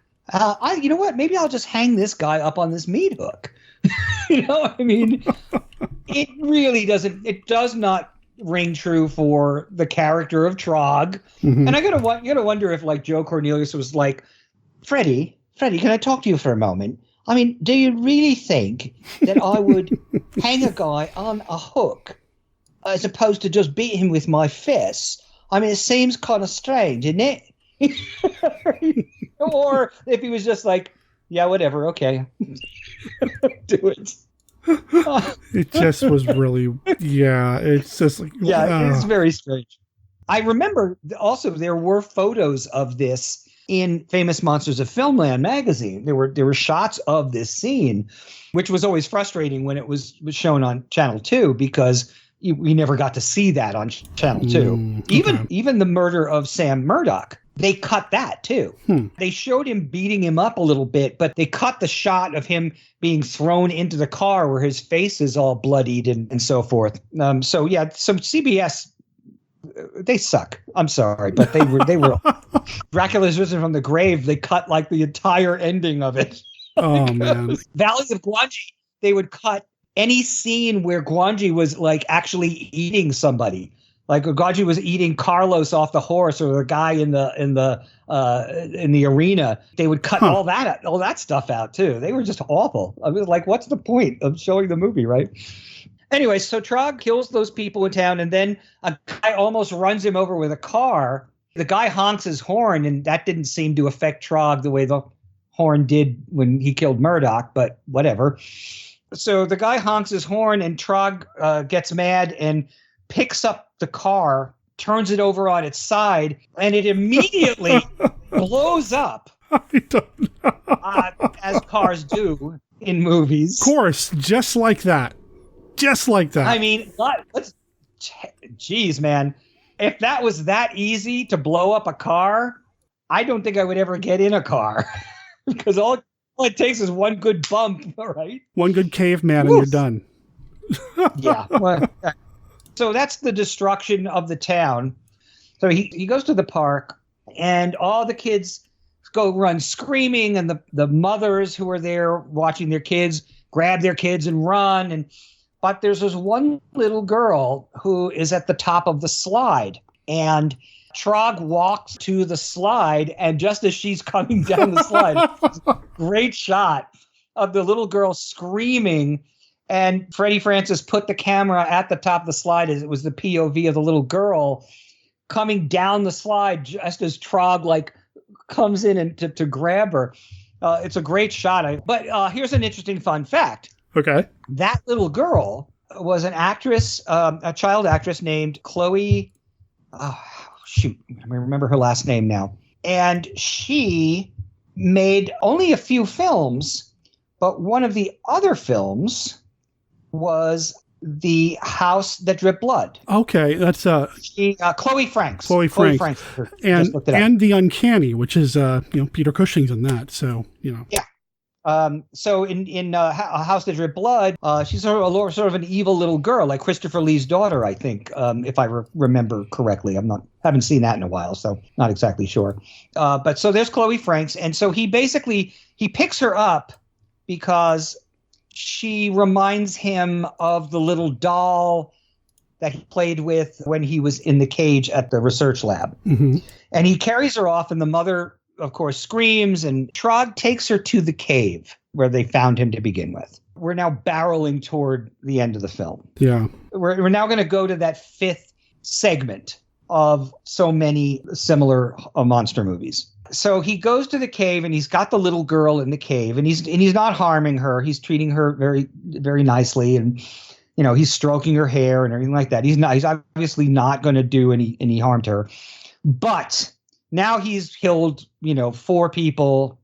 B: You know what? Maybe I'll just hang this guy up on this meat hook. It really doesn't. It does not ring true for the character of Trog. Mm-hmm. And I gotta wonder if like Joe Cornelius was like, Freddie, can I talk to you for a moment? I mean, do you really think that I would hang a guy on a hook as opposed to just beat him with my fists? I mean, it seems kind of strange, isn't it? Or if he was just like, yeah, whatever, okay. Do it.
C: It just was really, it's just like,
B: it's very strange. I remember also there were photos of this in Famous Monsters of Filmland magazine. There were shots of this scene, which was always frustrating when it was shown on Channel 2 because we never got to see that on Channel 2. Even the murder of Sam Murdoch, they cut that too. They showed him beating him up a little bit, but they cut the shot of him being thrown into the car where his face is all bloodied and so forth. So CBS, they suck. I'm sorry, but they were Dracula's Risen from the Grave. They cut like the entire ending of it.
C: Oh man.
B: Valley of Gwangi, they would cut any scene where Gwangi was like actually eating somebody. Like Gwangi was eating Carlos off the horse, or the guy in the arena. They would cut all that stuff out too. They were just awful. I was like, what's the point of showing the movie, right? Anyway, so Trog kills those people in town, and then a guy almost runs him over with a car. The guy honks his horn, and that didn't seem to affect Trog the way the horn did when he killed Murdoch, but whatever. So the guy honks his horn, and Trog gets mad and picks up the car, turns it over on its side, and it immediately blows up.
C: I don't know.
B: As cars do in movies.
C: Of course, just like that. Just like that.
B: I mean, geez, man. If that was that easy to blow up a car, I don't think I would ever get in a car. Because all it takes is one good bump, right?
C: One good caveman and you're done.
B: Yeah. Well, so that's the destruction of the town. So he goes to the park, and all the kids go run screaming, and the mothers who are there watching their kids grab their kids and run. But there's this one little girl who is at the top of the slide, and Trog walks to the slide, and just as she's coming down the slide, great shot of the little girl screaming. And Freddie Francis put the camera at the top of the slide as it was the POV of the little girl coming down the slide just as Trog like comes in and to grab her. It's a great shot. But here's an interesting fun fact.
C: Okay.
B: That little girl was an actress, a child actress named Chloe. Oh, shoot. I remember her last name now. And she made only a few films, but one of the other films was The House That Dripped Blood.
C: Okay, that's
B: Chloe Franks.
C: Chloe Franks. And The Uncanny, which is Peter Cushing's in that. So
B: yeah. So in A House That Dripped Blood, she's sort of an evil little girl, like Christopher Lee's daughter, I think, if I remember correctly. Haven't seen that in a while, so not exactly sure. But so there's Chloe Franks, and so he picks her up because she reminds him of the little doll that he played with when he was in the cage at the research lab.
C: Mm-hmm.
B: And he carries her off, and the mother, of course, screams, and Trog takes her to the cave where they found him to begin with. we're now barreling toward the end of the film.
C: Yeah.
B: We're now going to go to that fifth segment of so many similar monster movies. So he goes to the cave and he's got the little girl in the cave and he's not harming her. He's treating her very, very nicely. And, you know, he's stroking her hair and everything like that. He's obviously not going to do any harm to her. But now he's killed, 4 people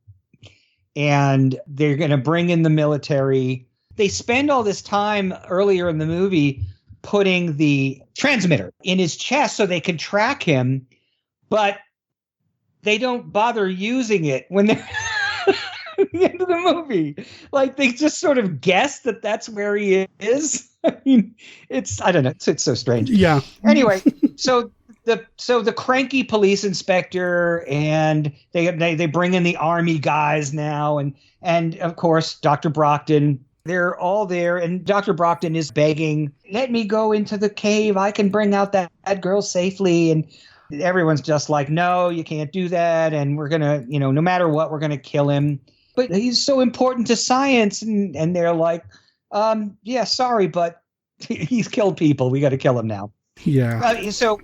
B: and they're going to bring in the military. They spend all this time earlier in the movie putting the transmitter in his chest so they can track him, but they don't bother using it when they're at the end of the movie. Like, they just sort of guess that that's where he is. I mean, I don't know. It's so strange.
C: Yeah.
B: Anyway, so the cranky police inspector and they bring in the army guys now. And of course, Dr. Brockton, they're all there. And Dr. Brockton is begging, let me go into the cave. I can bring out that girl safely. And everyone's just like, no, you can't do that. And we're going to, no matter what, we're going to kill him. But he's so important to science. And they're like, yeah, sorry, but he's killed people. We got to kill him now.
C: Yeah.
B: So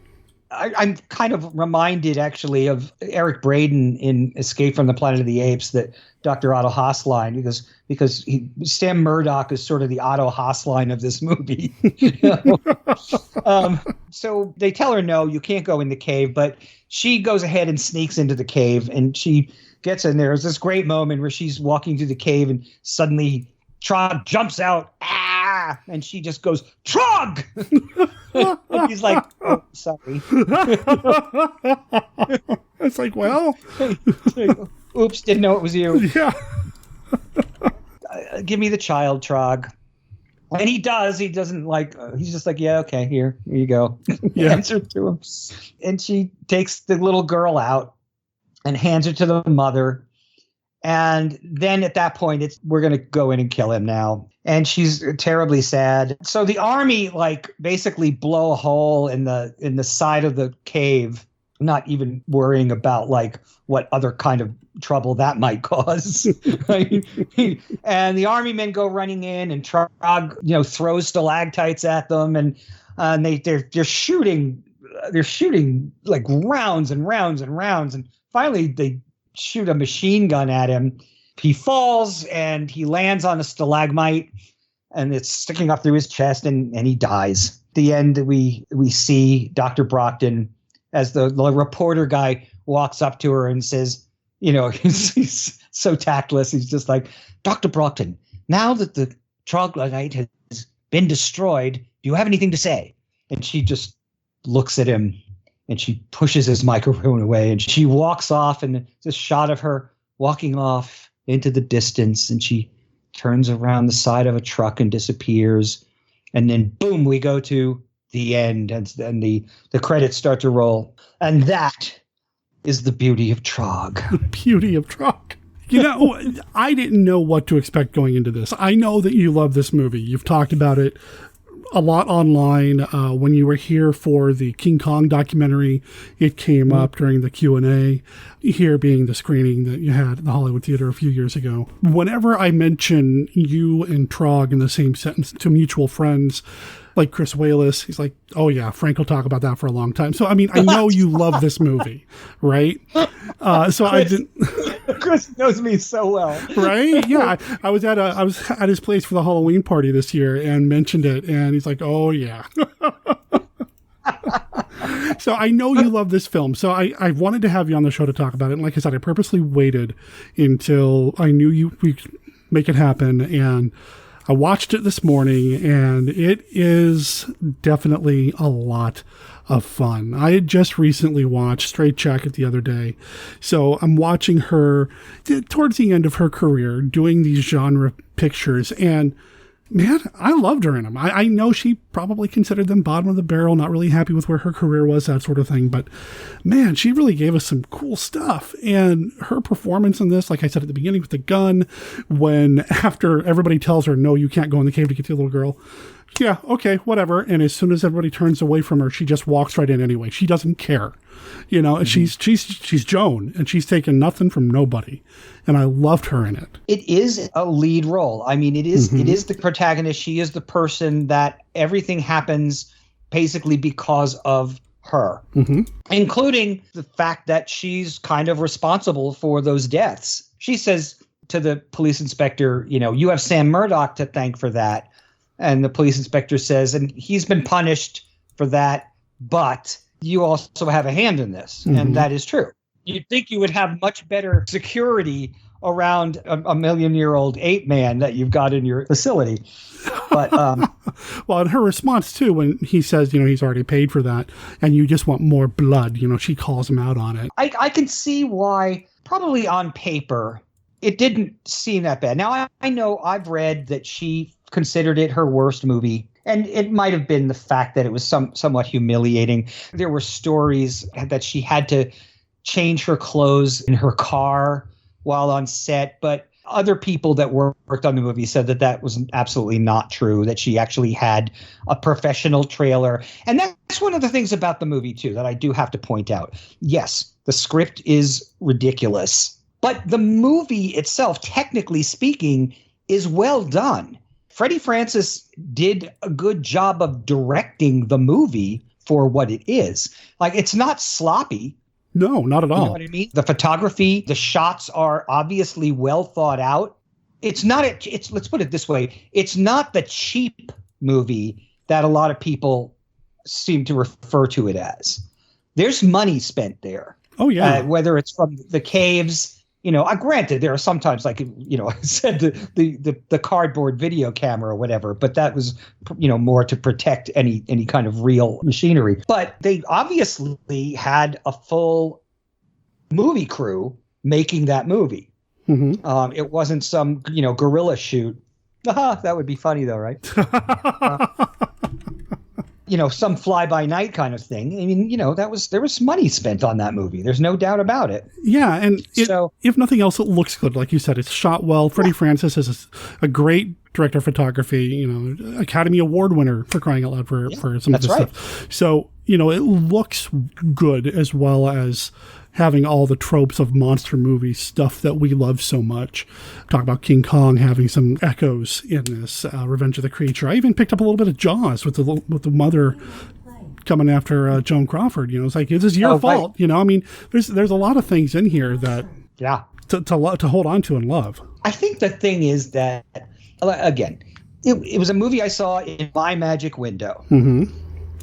B: I'm kind of reminded, actually, of Eric Braeden in Escape from the Planet of the Apes, that Dr. Otto Hasslein, because Sam Murdoch is sort of the Otto Hasslein of this movie. So they tell her, no, you can't go in the cave, but she goes ahead and sneaks into the cave, and she gets in there. There's this great moment where she's walking through the cave, and suddenly Trog jumps out, and she just goes, Trog! And he's like, oh, sorry.
C: It's like, well.
B: Oops, didn't know it was you.
C: Yeah.
B: Give me the child, Trog. And he does. He doesn't he's just like, yeah, okay, here you go.
C: Yeah.
B: Hands her to him. And she takes the little girl out and hands her to the mother. And then at that point, we're going to go in and kill him now. And she's terribly sad. So the army basically blow a hole in the side of the cave, not even worrying about what other kind of trouble that might cause. And the army men go running in, and Trog, throws stalactites at them, and they're shooting rounds and rounds and rounds, and finally they shoot a machine gun at him. He falls and he lands on a stalagmite, and it's sticking up through his chest, and he dies. At the end, we see Dr. Brockton as the reporter guy walks up to her and says, he's so tactless. He's just like, Dr. Brockton, now that the troglodyte has been destroyed, do you have anything to say? And she just looks at him, and she pushes his microphone away, and she walks off, and it's a shot of her walking off into the distance, and she turns around the side of a truck and disappears. And then boom, we go to the end, and the credits start to roll. And that is the beauty of Trog.
C: The beauty of Trog. I didn't know what to expect going into this. I know that you love this movie. You've talked about it a lot online. When you were here for the King Kong documentary, it came up during the Q&A, here being the screening that you had at the Hollywood Theater a few years ago. Whenever I mention you and Trog in the same sentence to mutual friends, like Chris Wayless, he's like, oh yeah, Frank will talk about that for a long time. So, I mean, I know you love this movie, right?
B: Chris knows me so well.
C: Right? Yeah. I was at his place for the Halloween party this year and mentioned it, and he's like, oh yeah. So I know you love this film. So I wanted to have you on the show to talk about it. And like I said, I purposely waited until I knew we could make it happen, and I watched it this morning, and it is definitely a lot of fun. I had just recently watched Straight Jacket the other day, so I'm watching her towards the end of her career doing these genre pictures, and man, I loved her in them. I know she probably considered them bottom of the barrel, not really happy with where her career was, that sort of thing. But man, she really gave us some cool stuff. And her performance in this, like I said at the beginning with the gun, when after everybody tells her, no, you can't go in the cave to get the little girl, yeah, okay, whatever. And as soon as everybody turns away from her, she just walks right in anyway. She doesn't care. You know, she's Joan, and she's taken nothing from nobody. And I loved her in it.
B: It is a lead role. I mean, it is the protagonist. She is the person that everything happens basically because of her, including the fact that she's kind of responsible for those deaths. She says to the police inspector, you know, you have Sam Murdoch to thank for that. And the police inspector says, and he's been punished for that, but you also have a hand in this. And that is true. You'd think you would have much better security around a million-year-old ape man that you've got in your facility. But
C: well, and her response too, when he says, you know, he's already paid for that, and you just want more blood, you know, she calls him out on it.
B: I can see why, probably on paper, it didn't seem that bad. Now, I know I've read that she considered it her worst movie. And it might have been the fact that it was somewhat humiliating. There were stories that she had to change her clothes in her car while on set. But other people that worked on the movie said that was absolutely not true, that she actually had a professional trailer. And that's one of the things about the movie, too, that I do have to point out. Yes, the script is ridiculous, but the movie itself, technically speaking, is well done. Freddie Francis did a good job of directing the movie for what it is. Like, it's not sloppy.
C: No, not at all.
B: You know what I mean? The photography, the shots are obviously well thought out. It's not, let's put it this way. It's not the cheap movie that a lot of people seem to refer to it as. There's money spent there.
C: Oh, yeah.
B: Whether it's from the caves. You know, granted, there are sometimes, like, you know, I said the cardboard video camera or whatever, but that was, you know, more to protect any kind of real machinery. But they obviously had a full movie crew making that movie. It wasn't some, you know, guerrilla shoot. That would be funny, though, right? You know, some fly-by-night kind of thing. I mean, you know, there was money spent on that movie. There's no doubt about it.
C: Yeah, and if nothing else, it looks good. Like you said, it's shot well. Freddie Francis is a great director of photography, you know, Academy Award winner, for crying out loud, for some of this stuff. So, you know, it looks good, as well as having all the tropes of monster movie stuff that we love so much. Talk about King Kong having some echoes in this, Revenge of the Creature. I even picked up a little bit of Jaws with the mother coming after Joan Crawford. You know, it's like, this is your fault. Right. You know, I mean, there's a lot of things in here that to hold on to and love.
B: I think the thing is that, again, it was a movie I saw in my magic window.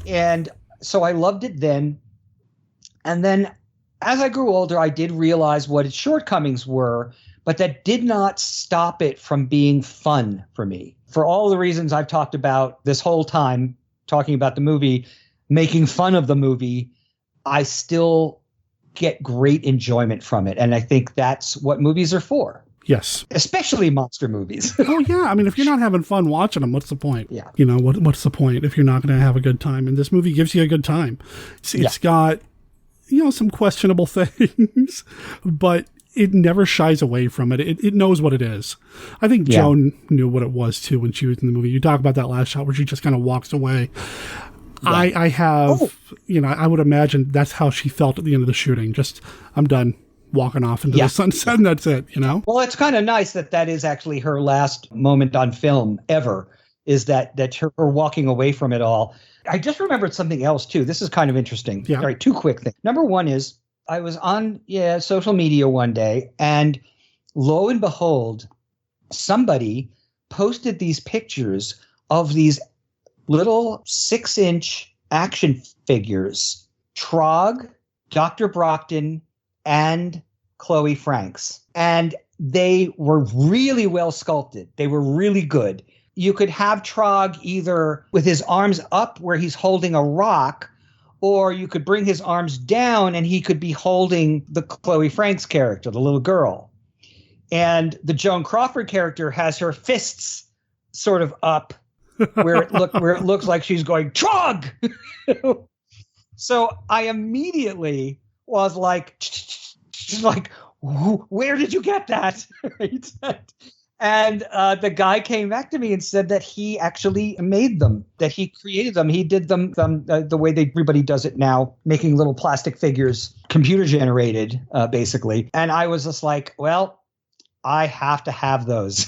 B: And so I loved it then. And then as I grew older, I did realize what its shortcomings were, but that did not stop it from being fun for me. For all the reasons I've talked about this whole time, talking about the movie, making fun of the movie, I still get great enjoyment from it. And I think that's what movies are for.
C: Yes.
B: Especially monster movies.
C: Oh, yeah. I mean, if you're not having fun watching them, what's the point?
B: Yeah.
C: You know, what's the point if you're not going to have a good time? And this movie gives you a good time. It's got, you know, some questionable things, but it never shies away from it. It knows what it is. I think Joan knew what it was, too, when she was in the movie. You talk about that last shot where she just kind of walks away. Yeah. I have, you know, I would imagine that's how she felt at the end of the shooting. Just, I'm done, walking off into the sunset, and that's it, you know?
B: Well, it's kind of nice that is actually her last moment on film ever, is that her walking away from it all. I just remembered something else, too. This is kind of interesting.
C: Yeah.
B: All right, two quick things. Number one is, I was on social media one day, and lo and behold, somebody posted these pictures of these little 6-inch action figures, Trog, Dr. Brockton, and Chloe Franks. And they were really well sculpted. They were really good. You could have Trog either with his arms up where he's holding a rock, or you could bring his arms down and he could be holding the Chloe Franks character, the little girl. And the Joan Crawford character has her fists sort of up where it looks like she's going, Trog! So I immediately was like, where did you get that? Right? And the guy came back to me and said that he actually made them, that he created them. He did them the way everybody does it now, making little plastic figures, computer generated, basically. And I was just like, well, I have to have those.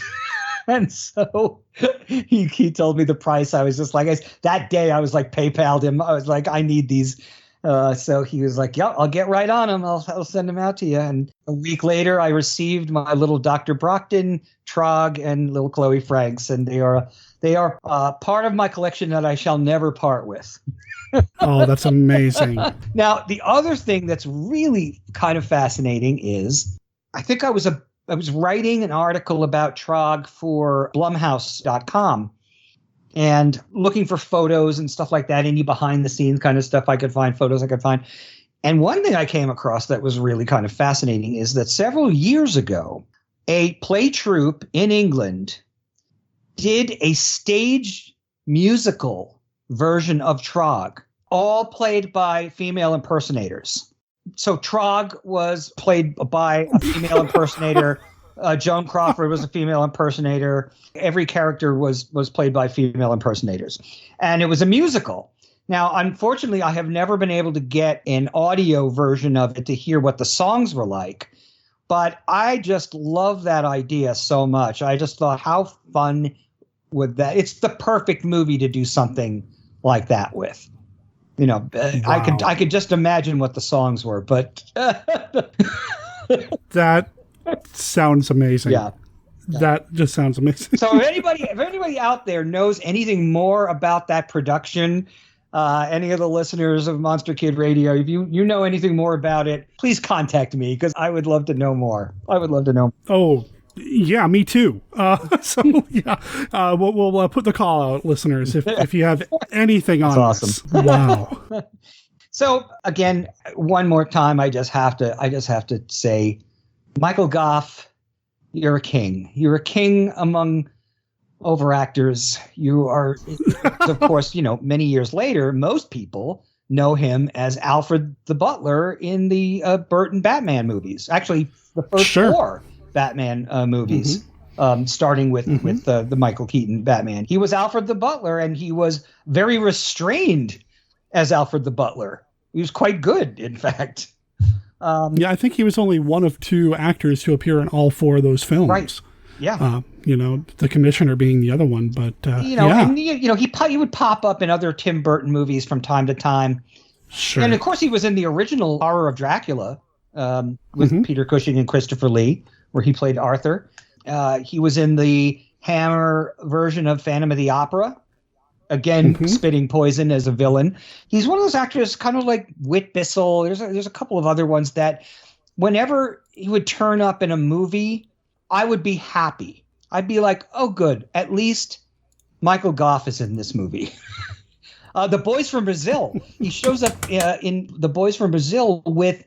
B: And so he told me the price. I was just like, that day I was like PayPal'd him. I was like, I need these. So he was like, yeah, I'll get right on them. I'll send them out to you. And a week later, I received my little Dr. Brockton, Trog, and little Chloe Franks. And they are part of my collection that I shall never part with.
C: Oh, that's amazing.
B: Now, the other thing that's really kind of fascinating is I think I was writing an article about Trog for Blumhouse.com. And looking for photos and stuff like that, any behind the scenes kind of stuff I could find, photos I could find. And one thing I came across that was really kind of fascinating is that several years ago, a play troupe in England did a stage musical version of Trog, all played by female impersonators. So Trog was played by a female impersonator. Joan Crawford was a female impersonator. Every character was played by female impersonators. And it was a musical. Now, unfortunately, I have never been able to get an audio version of it to hear what the songs were like. But I just love that idea so much. I just thought, how fun would that? It's the perfect movie to do something like that with. You know, wow. I could just imagine what the songs were, but
C: that sounds amazing.
B: Yeah.
C: That just sounds amazing.
B: So if anybody out there knows anything more about that production, any of the listeners of Monster Kid Radio, if you know anything more about it, please contact me because I would love to know more. I would love to know.
C: Oh, yeah, me too. So yeah, we'll put the call out, listeners, if you have anything on
B: That's
C: this. Awesome. Wow.
B: So again, one more time, I just have to say, Michael Goff, you're a king. You're a king among overactors. You are, of course, many years later, most people know him as Alfred the Butler in the Burton Batman movies. Actually, the first four Batman movies, starting with the Michael Keaton Batman. He was Alfred the Butler, and he was very restrained as Alfred the Butler. He was quite good, in fact.
C: Yeah, I think he was only one of two actors to appear in all four of those films.
B: Right. Yeah.
C: The Commissioner being the other one, but
B: and he would pop up in other Tim Burton movies from time to time.
C: Sure.
B: And of course, he was in the original Horror of Dracula with Peter Cushing and Christopher Lee, where he played Arthur. He was in the Hammer version of Phantom of the Opera. Again, spitting poison as a villain. He's one of those actors, kind of like Whit Bissell. There's a couple of other ones that whenever he would turn up in a movie, I would be happy. I'd be like, oh, good. At least Michael Goff is in this movie. The Boys from Brazil. He shows up in The Boys from Brazil with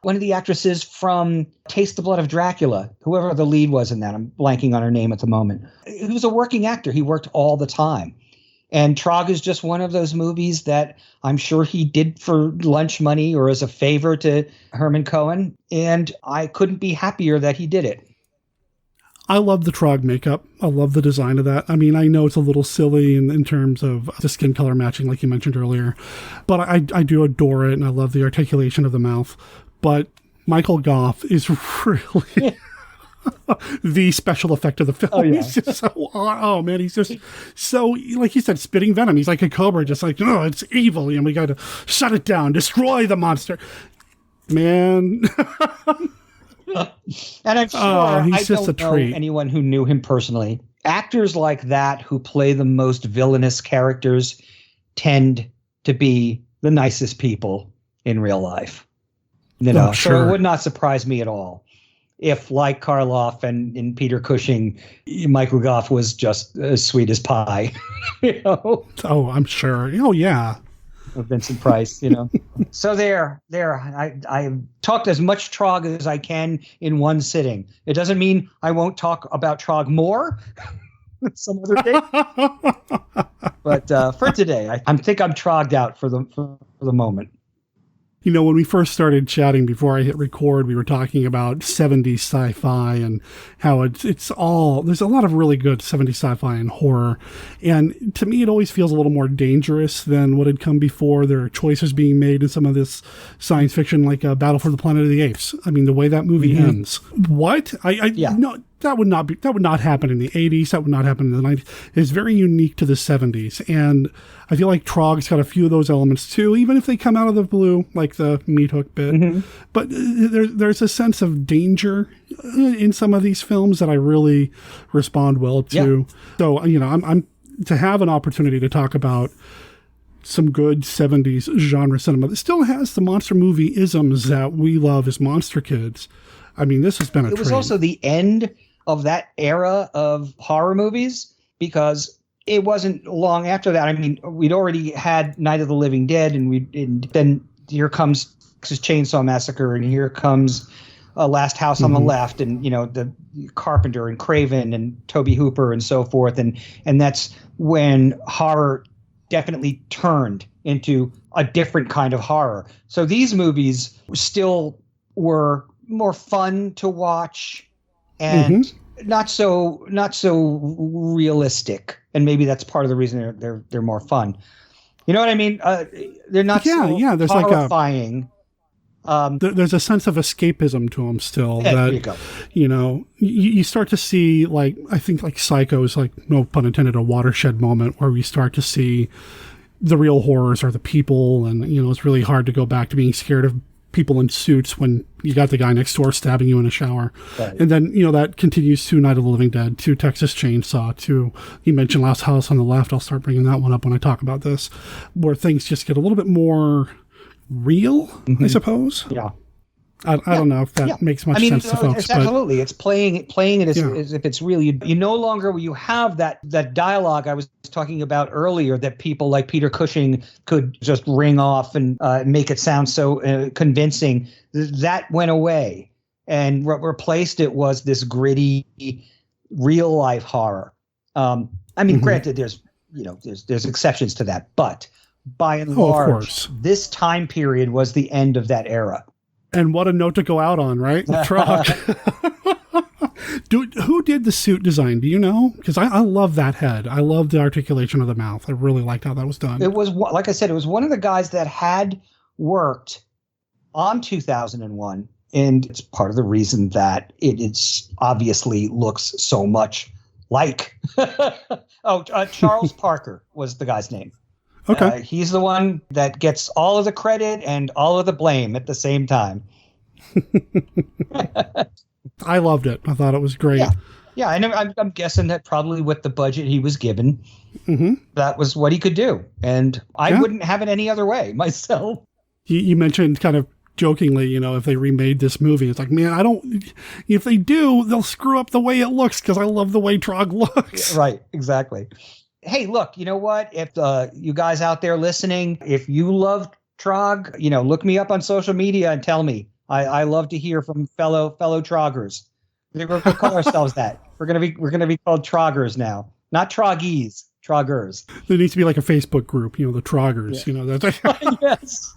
B: one of the actresses from Taste the Blood of Dracula, whoever the lead was in that. I'm blanking on her name at the moment. He was a working actor. He worked all the time. And Trog is just one of those movies that I'm sure he did for lunch money or as a favor to Herman Cohen. And I couldn't be happier that he did it.
C: I love the Trog makeup. I love the design of that. I mean, I know it's a little silly in terms of the skin color matching, like you mentioned earlier. But I do adore it, and I love the articulation of the mouth. But Michael Goff is really... the special effect of the film.
B: Oh, yeah.
C: He's just so, man, he's just so, like you said, spitting venom. He's like a cobra, just like, oh, it's evil, and we got to shut it down, destroy the monster. Man.
B: And I'm sure I
C: just
B: don't know anyone who knew him personally. Actors like that who play the most villainous characters tend to be the nicest people in real life. So it would not surprise me at all if, like Karloff and Peter Cushing, Michael Goff was just as sweet as pie.
C: Oh, I'm sure. Oh, yeah.
B: Of Vincent Price, So there. I talked as much Trog as I can in one sitting. It doesn't mean I won't talk about Trog more some other day. But for today, I think I'm trogged out for the moment.
C: You know, when we first started chatting before I hit record, we were talking about 70s sci-fi and how it's all, there's a lot of really good 70s sci-fi and horror. And to me, it always feels a little more dangerous than what had come before. There are choices being made in some of this science fiction, like Battle for the Planet of the Apes. I mean, the way that movie ends. What? No, that would not happen in the 80s. That would not happen in the 90s. It's very unique to the 70s. And I feel like Trog's got a few of those elements too, even if they come out of the blue, like the meat hook bit. But there's a sense of danger in some of these films that I really respond well to. So, you know, I'm to have an opportunity to talk about some good 70s genre cinema that still has the monster movie isms that we love as monster kids. I mean, this has been a treat.
B: It was also the end of that era of horror movies, because it wasn't long after that. I mean, we'd already had Night of the Living Dead, and then here comes Chainsaw Massacre, and here comes Last House on the Left, and, you know, the Carpenter and Craven and Tobe Hooper and so forth. And that's when horror definitely turned into a different kind of horror. So these movies still were more fun to watch and not so realistic. And maybe that's part of the reason they're more fun. You know what I mean? They're not so
C: there's
B: horrifying.
C: There's a sense of escapism to them still.
B: There you go.
C: You know, you start to see, like, I think like Psycho is, like, no pun intended, a watershed moment where we start to see the real horrors are the people. And, you know, it's really hard to go back to being scared of people in suits when you got the guy next door stabbing you in a shower. Right. And then, you know, that continues to Night of the Living Dead, to Texas Chainsaw, to, you mentioned Last House on the Left. I'll start bringing that one up when I talk about this, where things just get a little bit more real, I suppose.
B: Yeah.
C: I don't know if that makes much sense to folks.
B: Absolutely. It's playing it as if it's really, you no longer, you have that dialogue I was talking about earlier that people like Peter Cushing could just ring off and make it sound so convincing. That went away, and what replaced it was this gritty, real life horror. I mean, granted, there's exceptions to that, but by and large, this time period was the end of that era.
C: And what a note to go out on, right? The Trog. Who did the suit design? Do you know? Because I love that head. I love the articulation of the mouth. I really liked how that was done.
B: It was, like I said, it was one of the guys that had worked on 2001. And it's part of the reason that it's obviously looks so much like. Charles Parker was the guy's name.
C: Okay.
B: He's the one that gets all of the credit and all of the blame at the same time.
C: I loved it. I thought it was great.
B: Yeah, and I'm guessing that probably with the budget he was given, that was what he could do. And I wouldn't have it any other way myself.
C: You mentioned kind of jokingly, you know, if they remade this movie, it's like, man, if they do, they'll screw up the way it looks, because I love the way Trog looks.
B: Yeah, right, exactly. Hey, look, you know what? If you guys out there listening, if you love Trog, you know, look me up on social media and tell me. I love to hear from fellow Troggers. We'll call ourselves that. We're gonna be called Troggers now, not Troggies, Troggers.
C: There needs to be like a Facebook group, you know, the Troggers. You know, that's
B: yes.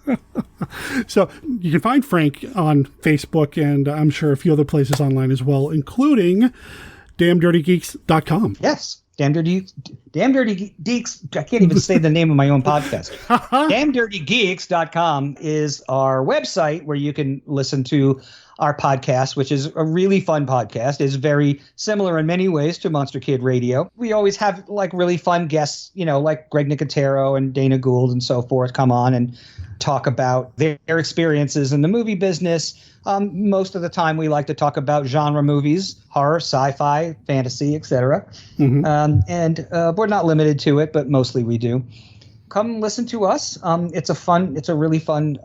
C: So you can find Frank on Facebook, and I'm sure a few other places online as well, including DamnDirtyGeeks.com.
B: Yes. Damn Dirty Geeks. I can't even say the name of my own podcast. DamnDirtyGeeks.com is our website where you can listen to our podcast, which is a really fun podcast. It's very similar in many ways to Monster Kid Radio. We always have like really fun guests, you know, like Greg Nicotero and Dana Gould and so forth come on and talk about their experiences in the movie business. Most of the time we like to talk about genre movies, horror, sci-fi, fantasy, etc. And we're not limited to it, but mostly we do. Come listen to us. It's a really fun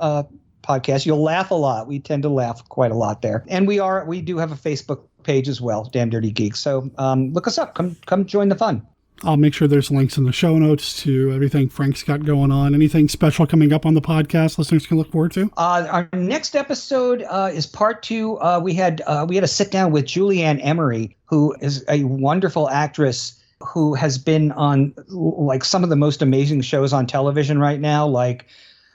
B: podcast. You'll laugh a lot. We tend to laugh quite a lot there. And we do have a Facebook page as well, Damn Dirty Geeks. So look us up. Come join the fun.
C: I'll make sure there's links in the show notes to everything Frank's got going on. Anything special coming up on the podcast listeners can look forward to?
B: Our next episode is part 2. We had a sit down with Julianne Emery, who is a wonderful actress who has been on like some of the most amazing shows on television right now, like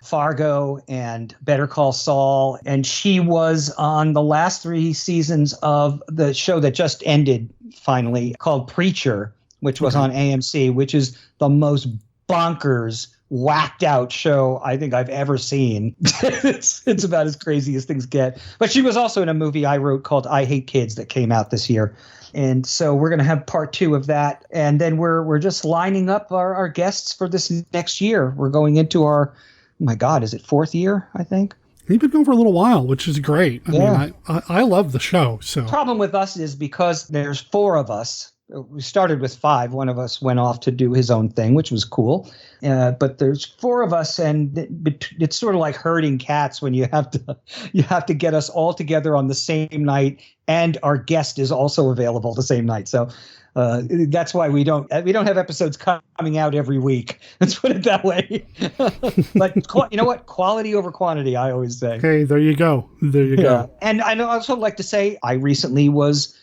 B: Fargo and Better Call Saul. And she was on the last 3 seasons of the show that just ended finally called Preacher, which was on AMC, which is the most bonkers, whacked out show I think I've ever seen. It's about as crazy as things get. But she was also in a movie I wrote called I Hate Kids that came out this year. And so we're going to have part 2 of that. And then we're just lining up our guests for this next year. We're going into our, oh my God, is it 4th year, I think?
C: You've been going for a little while, which is great. I mean, I love the show. So
B: the problem with us is because there's 4 of us. We started with 5. One of us went off to do his own thing, which was cool. But there's 4 of us, and it's sort of like herding cats when you have to get us all together on the same night, and our guest is also available the same night. So that's why we don't have episodes coming out every week. Let's put it that way. But you know what? Quality over quantity, I always say.
C: Okay, there you go. There you go.
B: And I also like to say I recently was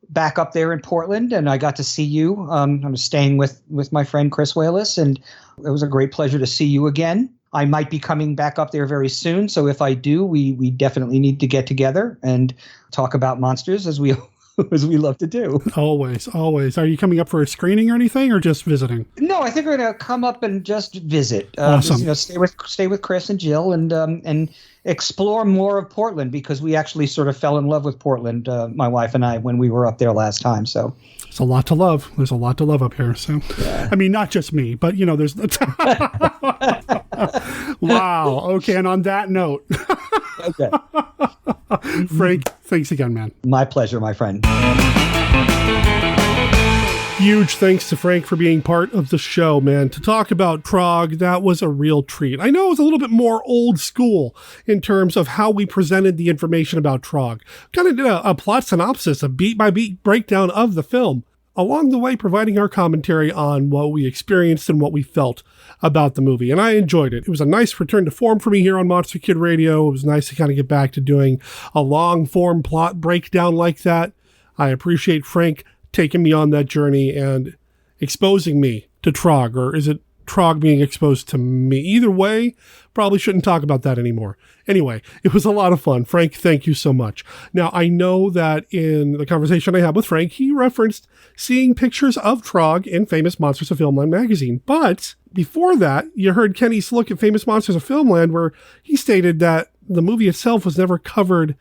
B: back up there in Portland, and I got to see you. I'm staying with my friend Chris Wallace, and it was a great pleasure to see you again. I might be coming back up there very soon, so if I do, we definitely need to get together and talk about monsters as we love to do. Always.
C: Are you coming up for a screening or anything, or just visiting?
B: No, I think we're going to come up and just visit.
C: Awesome.
B: Stay with Chris and Jill, and explore more of Portland, because we actually sort of fell in love with Portland, my wife and I, when we were up there last time. So
C: it's a lot to love. There's a lot to love up here. So, I mean, not just me, but there's. Wow. Okay. And on that note,
B: okay.
C: Frank, thanks again, man.
B: My pleasure, my friend.
C: Huge thanks to Frank for being part of the show, man. To talk about Trog, that was a real treat. I know it was a little bit more old school in terms of how we presented the information about Trog. Kind of did a plot synopsis, a beat-by-beat breakdown of the film, along the way providing our commentary on what we experienced and what we felt about the movie. And I enjoyed it. It was a nice return to form for me here on Monster Kid Radio. It was nice to kind of get back to doing a long-form plot breakdown like that. I appreciate Frank taking me on that journey and exposing me to Trog, or is it Trog being exposed to me? Either way, probably shouldn't talk about that anymore. Anyway, it was a lot of fun. Frank, thank you so much. Now, I know that in the conversation I had with Frank, he referenced seeing pictures of Trog in Famous Monsters of Filmland magazine. But before that, you heard Kenny's look at Famous Monsters of Filmland, where he stated that the movie itself was never covered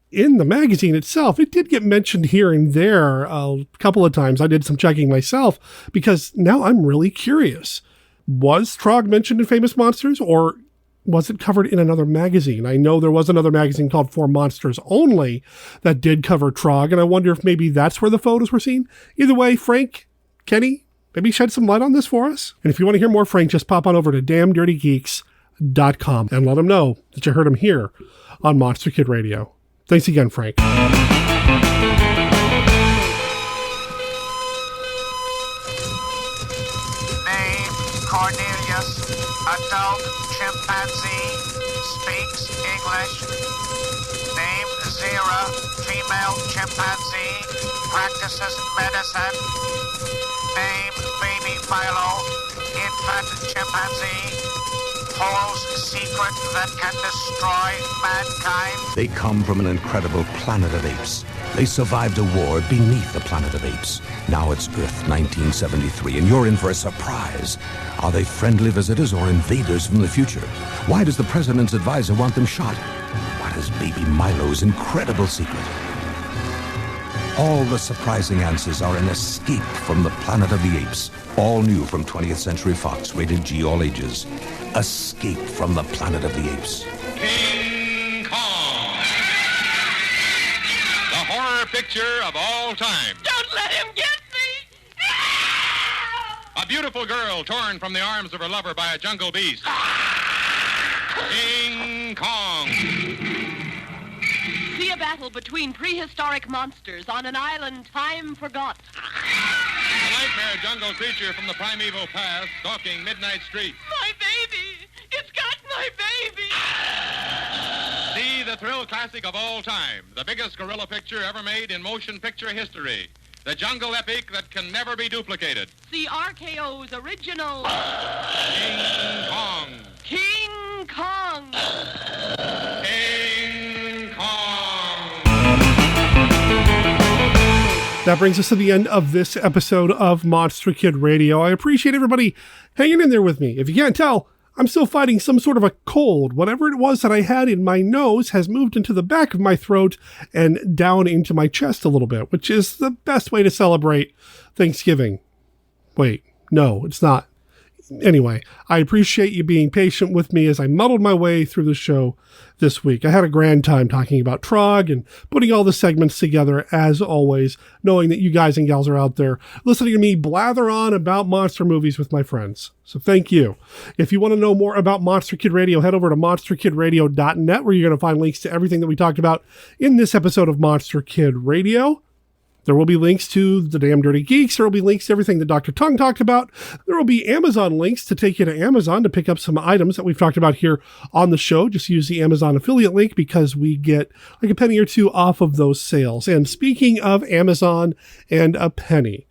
C: in the magazine itself. It did get mentioned here and there a couple of times. I did some checking myself, because now I'm really curious. Was Trog mentioned in Famous Monsters, or was it covered in another magazine? I know there was another magazine called For Monsters Only that did cover Trog, and I wonder if maybe that's where the photos were seen. Either way, Frank, Kenny, maybe shed some light on this for us. And if you want to hear more Frank, just pop on over to damndirtygeeks.com and let them know that you heard him here on Monster Kid Radio. Thanks again, Frank.
G: Name, Cornelius, adult chimpanzee, speaks English. Name, Zira, female chimpanzee, practices medicine. Name, baby Philo, infant chimpanzee, holds secret that can destroy mankind.
H: They come from an incredible planet of apes. They survived a war beneath the planet of apes. Now it's Earth 1973, and you're in for a surprise. Are they friendly visitors or invaders from the future? Why does the president's advisor want them shot? What is baby Milo's incredible secret? All the surprising answers are in Escape from the Planet of the Apes. All new from 20th Century Fox, rated G, all ages. Escape from the Planet of the Apes.
N: King Kong. The horror picture of all time.
G: Don't let him get me!
N: A beautiful girl torn from the arms of her lover by a jungle beast. King Kong.
E: See a battle between prehistoric monsters on an island time forgot.
N: A nightmare jungle creature from the primeval past stalking Midnight Street.
E: My baby! It's got my baby!
N: See the thrill classic of all time, the biggest gorilla picture ever made in motion picture history. The jungle epic that can never be duplicated.
E: See RKO's original...
N: King Kong.
E: King
C: That brings us to the end of this episode of Monster Kid Radio. I appreciate everybody hanging in there with me. If you can't tell, I'm still fighting some sort of a cold. Whatever it was that I had in my nose has moved into the back of my throat and down into my chest a little bit, which is the best way to celebrate Thanksgiving. Wait, no, it's not. Anyway, I appreciate you being patient with me as I muddled my way through the show this week. I had a grand time talking about Trog and putting all the segments together, as always, knowing that you guys and gals are out there listening to me blather on about monster movies with my friends. So thank you. If you want to know more about Monster Kid Radio, head over to monsterkidradio.net, where you're going to find links to everything that we talked about in this episode of Monster Kid Radio. There will be links to the Damn Dirty Geeks. There will be links to everything that Dr. Tongue talked about. There will be Amazon links to take you to Amazon to pick up some items that we've talked about here on the show. Just use the Amazon affiliate link because we get like a penny or two off of those sales. And speaking of Amazon and a penny,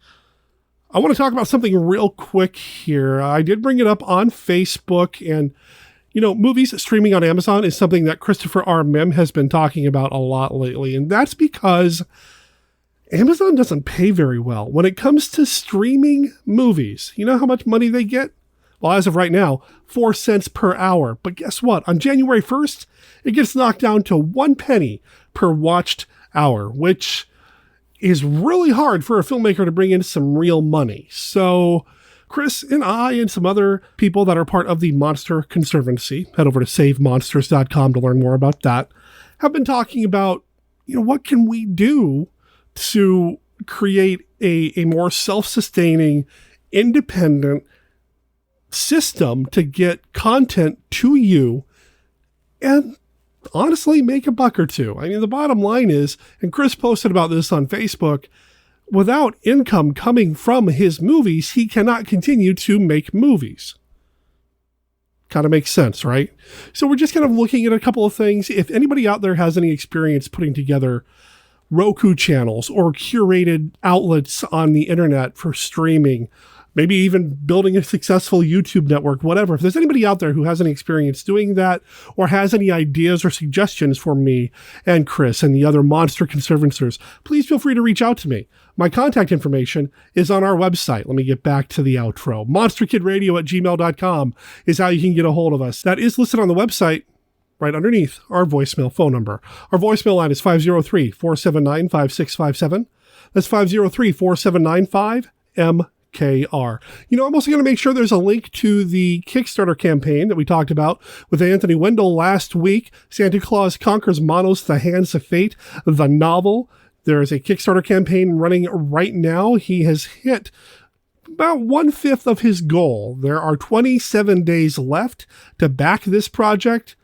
C: I want to talk about something real quick here. I did bring it up on Facebook, and movies streaming on Amazon is something that Christopher R. Mim has been talking about a lot lately. And that's because Amazon doesn't pay very well when it comes to streaming movies. You know how much money they get? Well, as of right now, 4 cents per hour. But guess what? On January 1st, it gets knocked down to 1 penny per watched hour, which is really hard for a filmmaker to bring in some real money. So Chris and I and some other people that are part of the Monster Conservancy, head over to savemonsters.com to learn more about that, have been talking about, what can we do to create a more self-sustaining, independent system to get content to you and honestly make a buck or two. I mean, the bottom line is, and Chris posted about this on Facebook, without income coming from his movies, he cannot continue to make movies. Kind of makes sense, right? So we're just kind of looking at a couple of things. If anybody out there has any experience putting together Roku channels or curated outlets on the internet for streaming, maybe even building a successful YouTube network, whatever. If there's anybody out there who has any experience doing that or has any ideas or suggestions for me and Chris and the other Monster Conservancers, please feel free to reach out to me. My contact information is on our website. Let me get back to the outro. monsterkidradio@gmail.com is how you can get a hold of us. That is listed on the website right underneath our voicemail phone number. Our voicemail line is 503-479-5657. That's 503-479-5MKR. I'm also going to make sure there's a link to the Kickstarter campaign that we talked about with Anthony Wendell last week. Santa Claus Conquers Monos, The Hands of Fate, the novel. There is a Kickstarter campaign running right now. He has hit about 1/5 of his goal. There are 27 days left to back this project.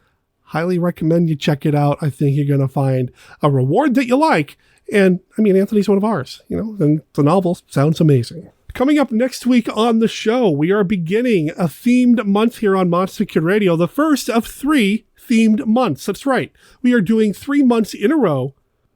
C: Highly recommend you check it out. I think you're going to find a reward that you like. And Anthony's one of ours, and the novel sounds amazing. Coming up next week on the show, we are beginning a themed month here on Monster Kid Radio, the first of 3 themed months. That's right. We are doing 3 months in a row,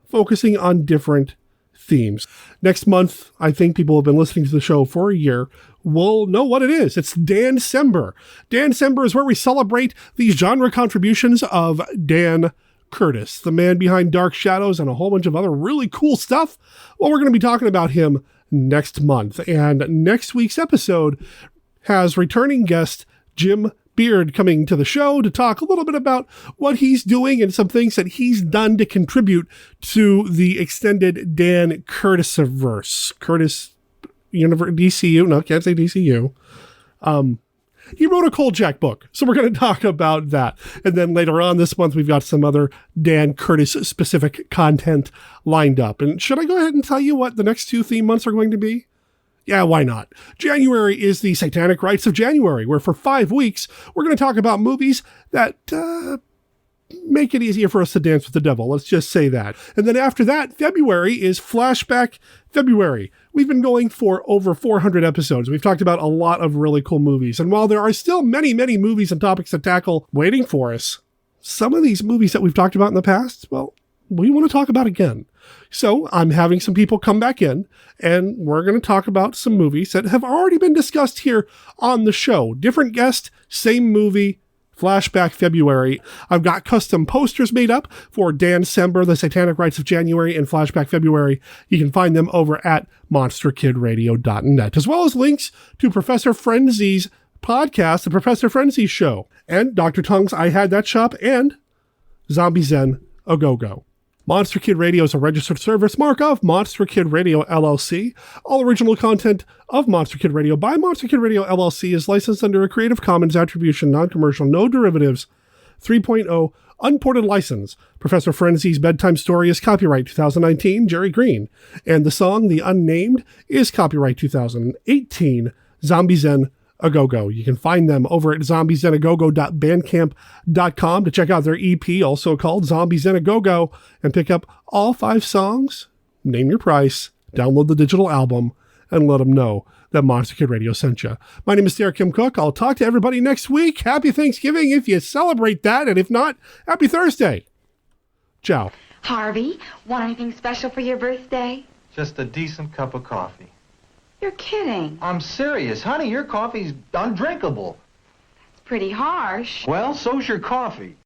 C: focusing on different themes. Next month, I think people have been listening to the show for a year will know what it is. It's Dancember. Dancember is where we celebrate the genre contributions of Dan Curtis, the man behind Dark Shadows and a whole bunch of other really cool stuff. Well, we're going to be talking about him next month. And next week's episode has returning guest Jim Beard coming to the show to talk a little bit about what he's doing and some things that he's done to contribute to the extended Dan Curtis-verse. Curtis DCU. No, can't say DCU. He wrote a Kolchak book, so we're going to talk about that. And then later on this month, we've got some other Dan Curtis-specific content lined up. And should I go ahead and tell you what the next 2 theme months are going to be? Yeah, why not? January is the Satanic Rites of January, where for 5 weeks, we're going to talk about movies that make it easier for us to dance with the devil. Let's just say that. And then after that, February is Flashback February. We've been going for over 400 episodes. We've talked about a lot of really cool movies. And while there are still many, many movies and topics to tackle waiting for us, some of these movies that we've talked about in the past, well, we want to talk about again. So I'm having some people come back in, and we're going to talk about some movies that have already been discussed here on the show. Different guest, same movie, Flashback February. I've got custom posters made up for Dancember, the Satanic Rites of January, and Flashback February. You can find them over at monsterkidradio.net, as well as links to Professor Frenzy's podcast, The Professor Frenzy Show, and Dr. Tongue's I Had That Shop, and Zombie Zen A Go-Go. Monster Kid Radio is a registered service mark of Monster Kid Radio LLC. All original content of Monster Kid Radio by Monster Kid Radio LLC is licensed under a Creative Commons Attribution, Non-Commercial, No Derivatives 3.0 Unported License. Professor Frenzy's Bedtime Story is copyright 2019, Jerry Green. And the song, The Unnamed, is copyright 2018, Zombie Zen A Go-Go. You can find them over at zombiezenagogo.bandcamp.com to check out their EP, also called Zombie Zen A Go-Go, and pick up all 5 songs, name your price, download the digital album, and let them know that Monster Kid Radio sent you. My name is Derek Kim Cook. I'll talk to everybody next week. Happy Thanksgiving if you celebrate that, and if not, happy Thursday. Ciao.
I: Harvey, want anything special for your birthday?
J: Just a decent cup of coffee.
I: You're kidding.
J: I'm serious. Honey, your coffee's undrinkable.
I: It's pretty harsh.
J: Well, so's your coffee.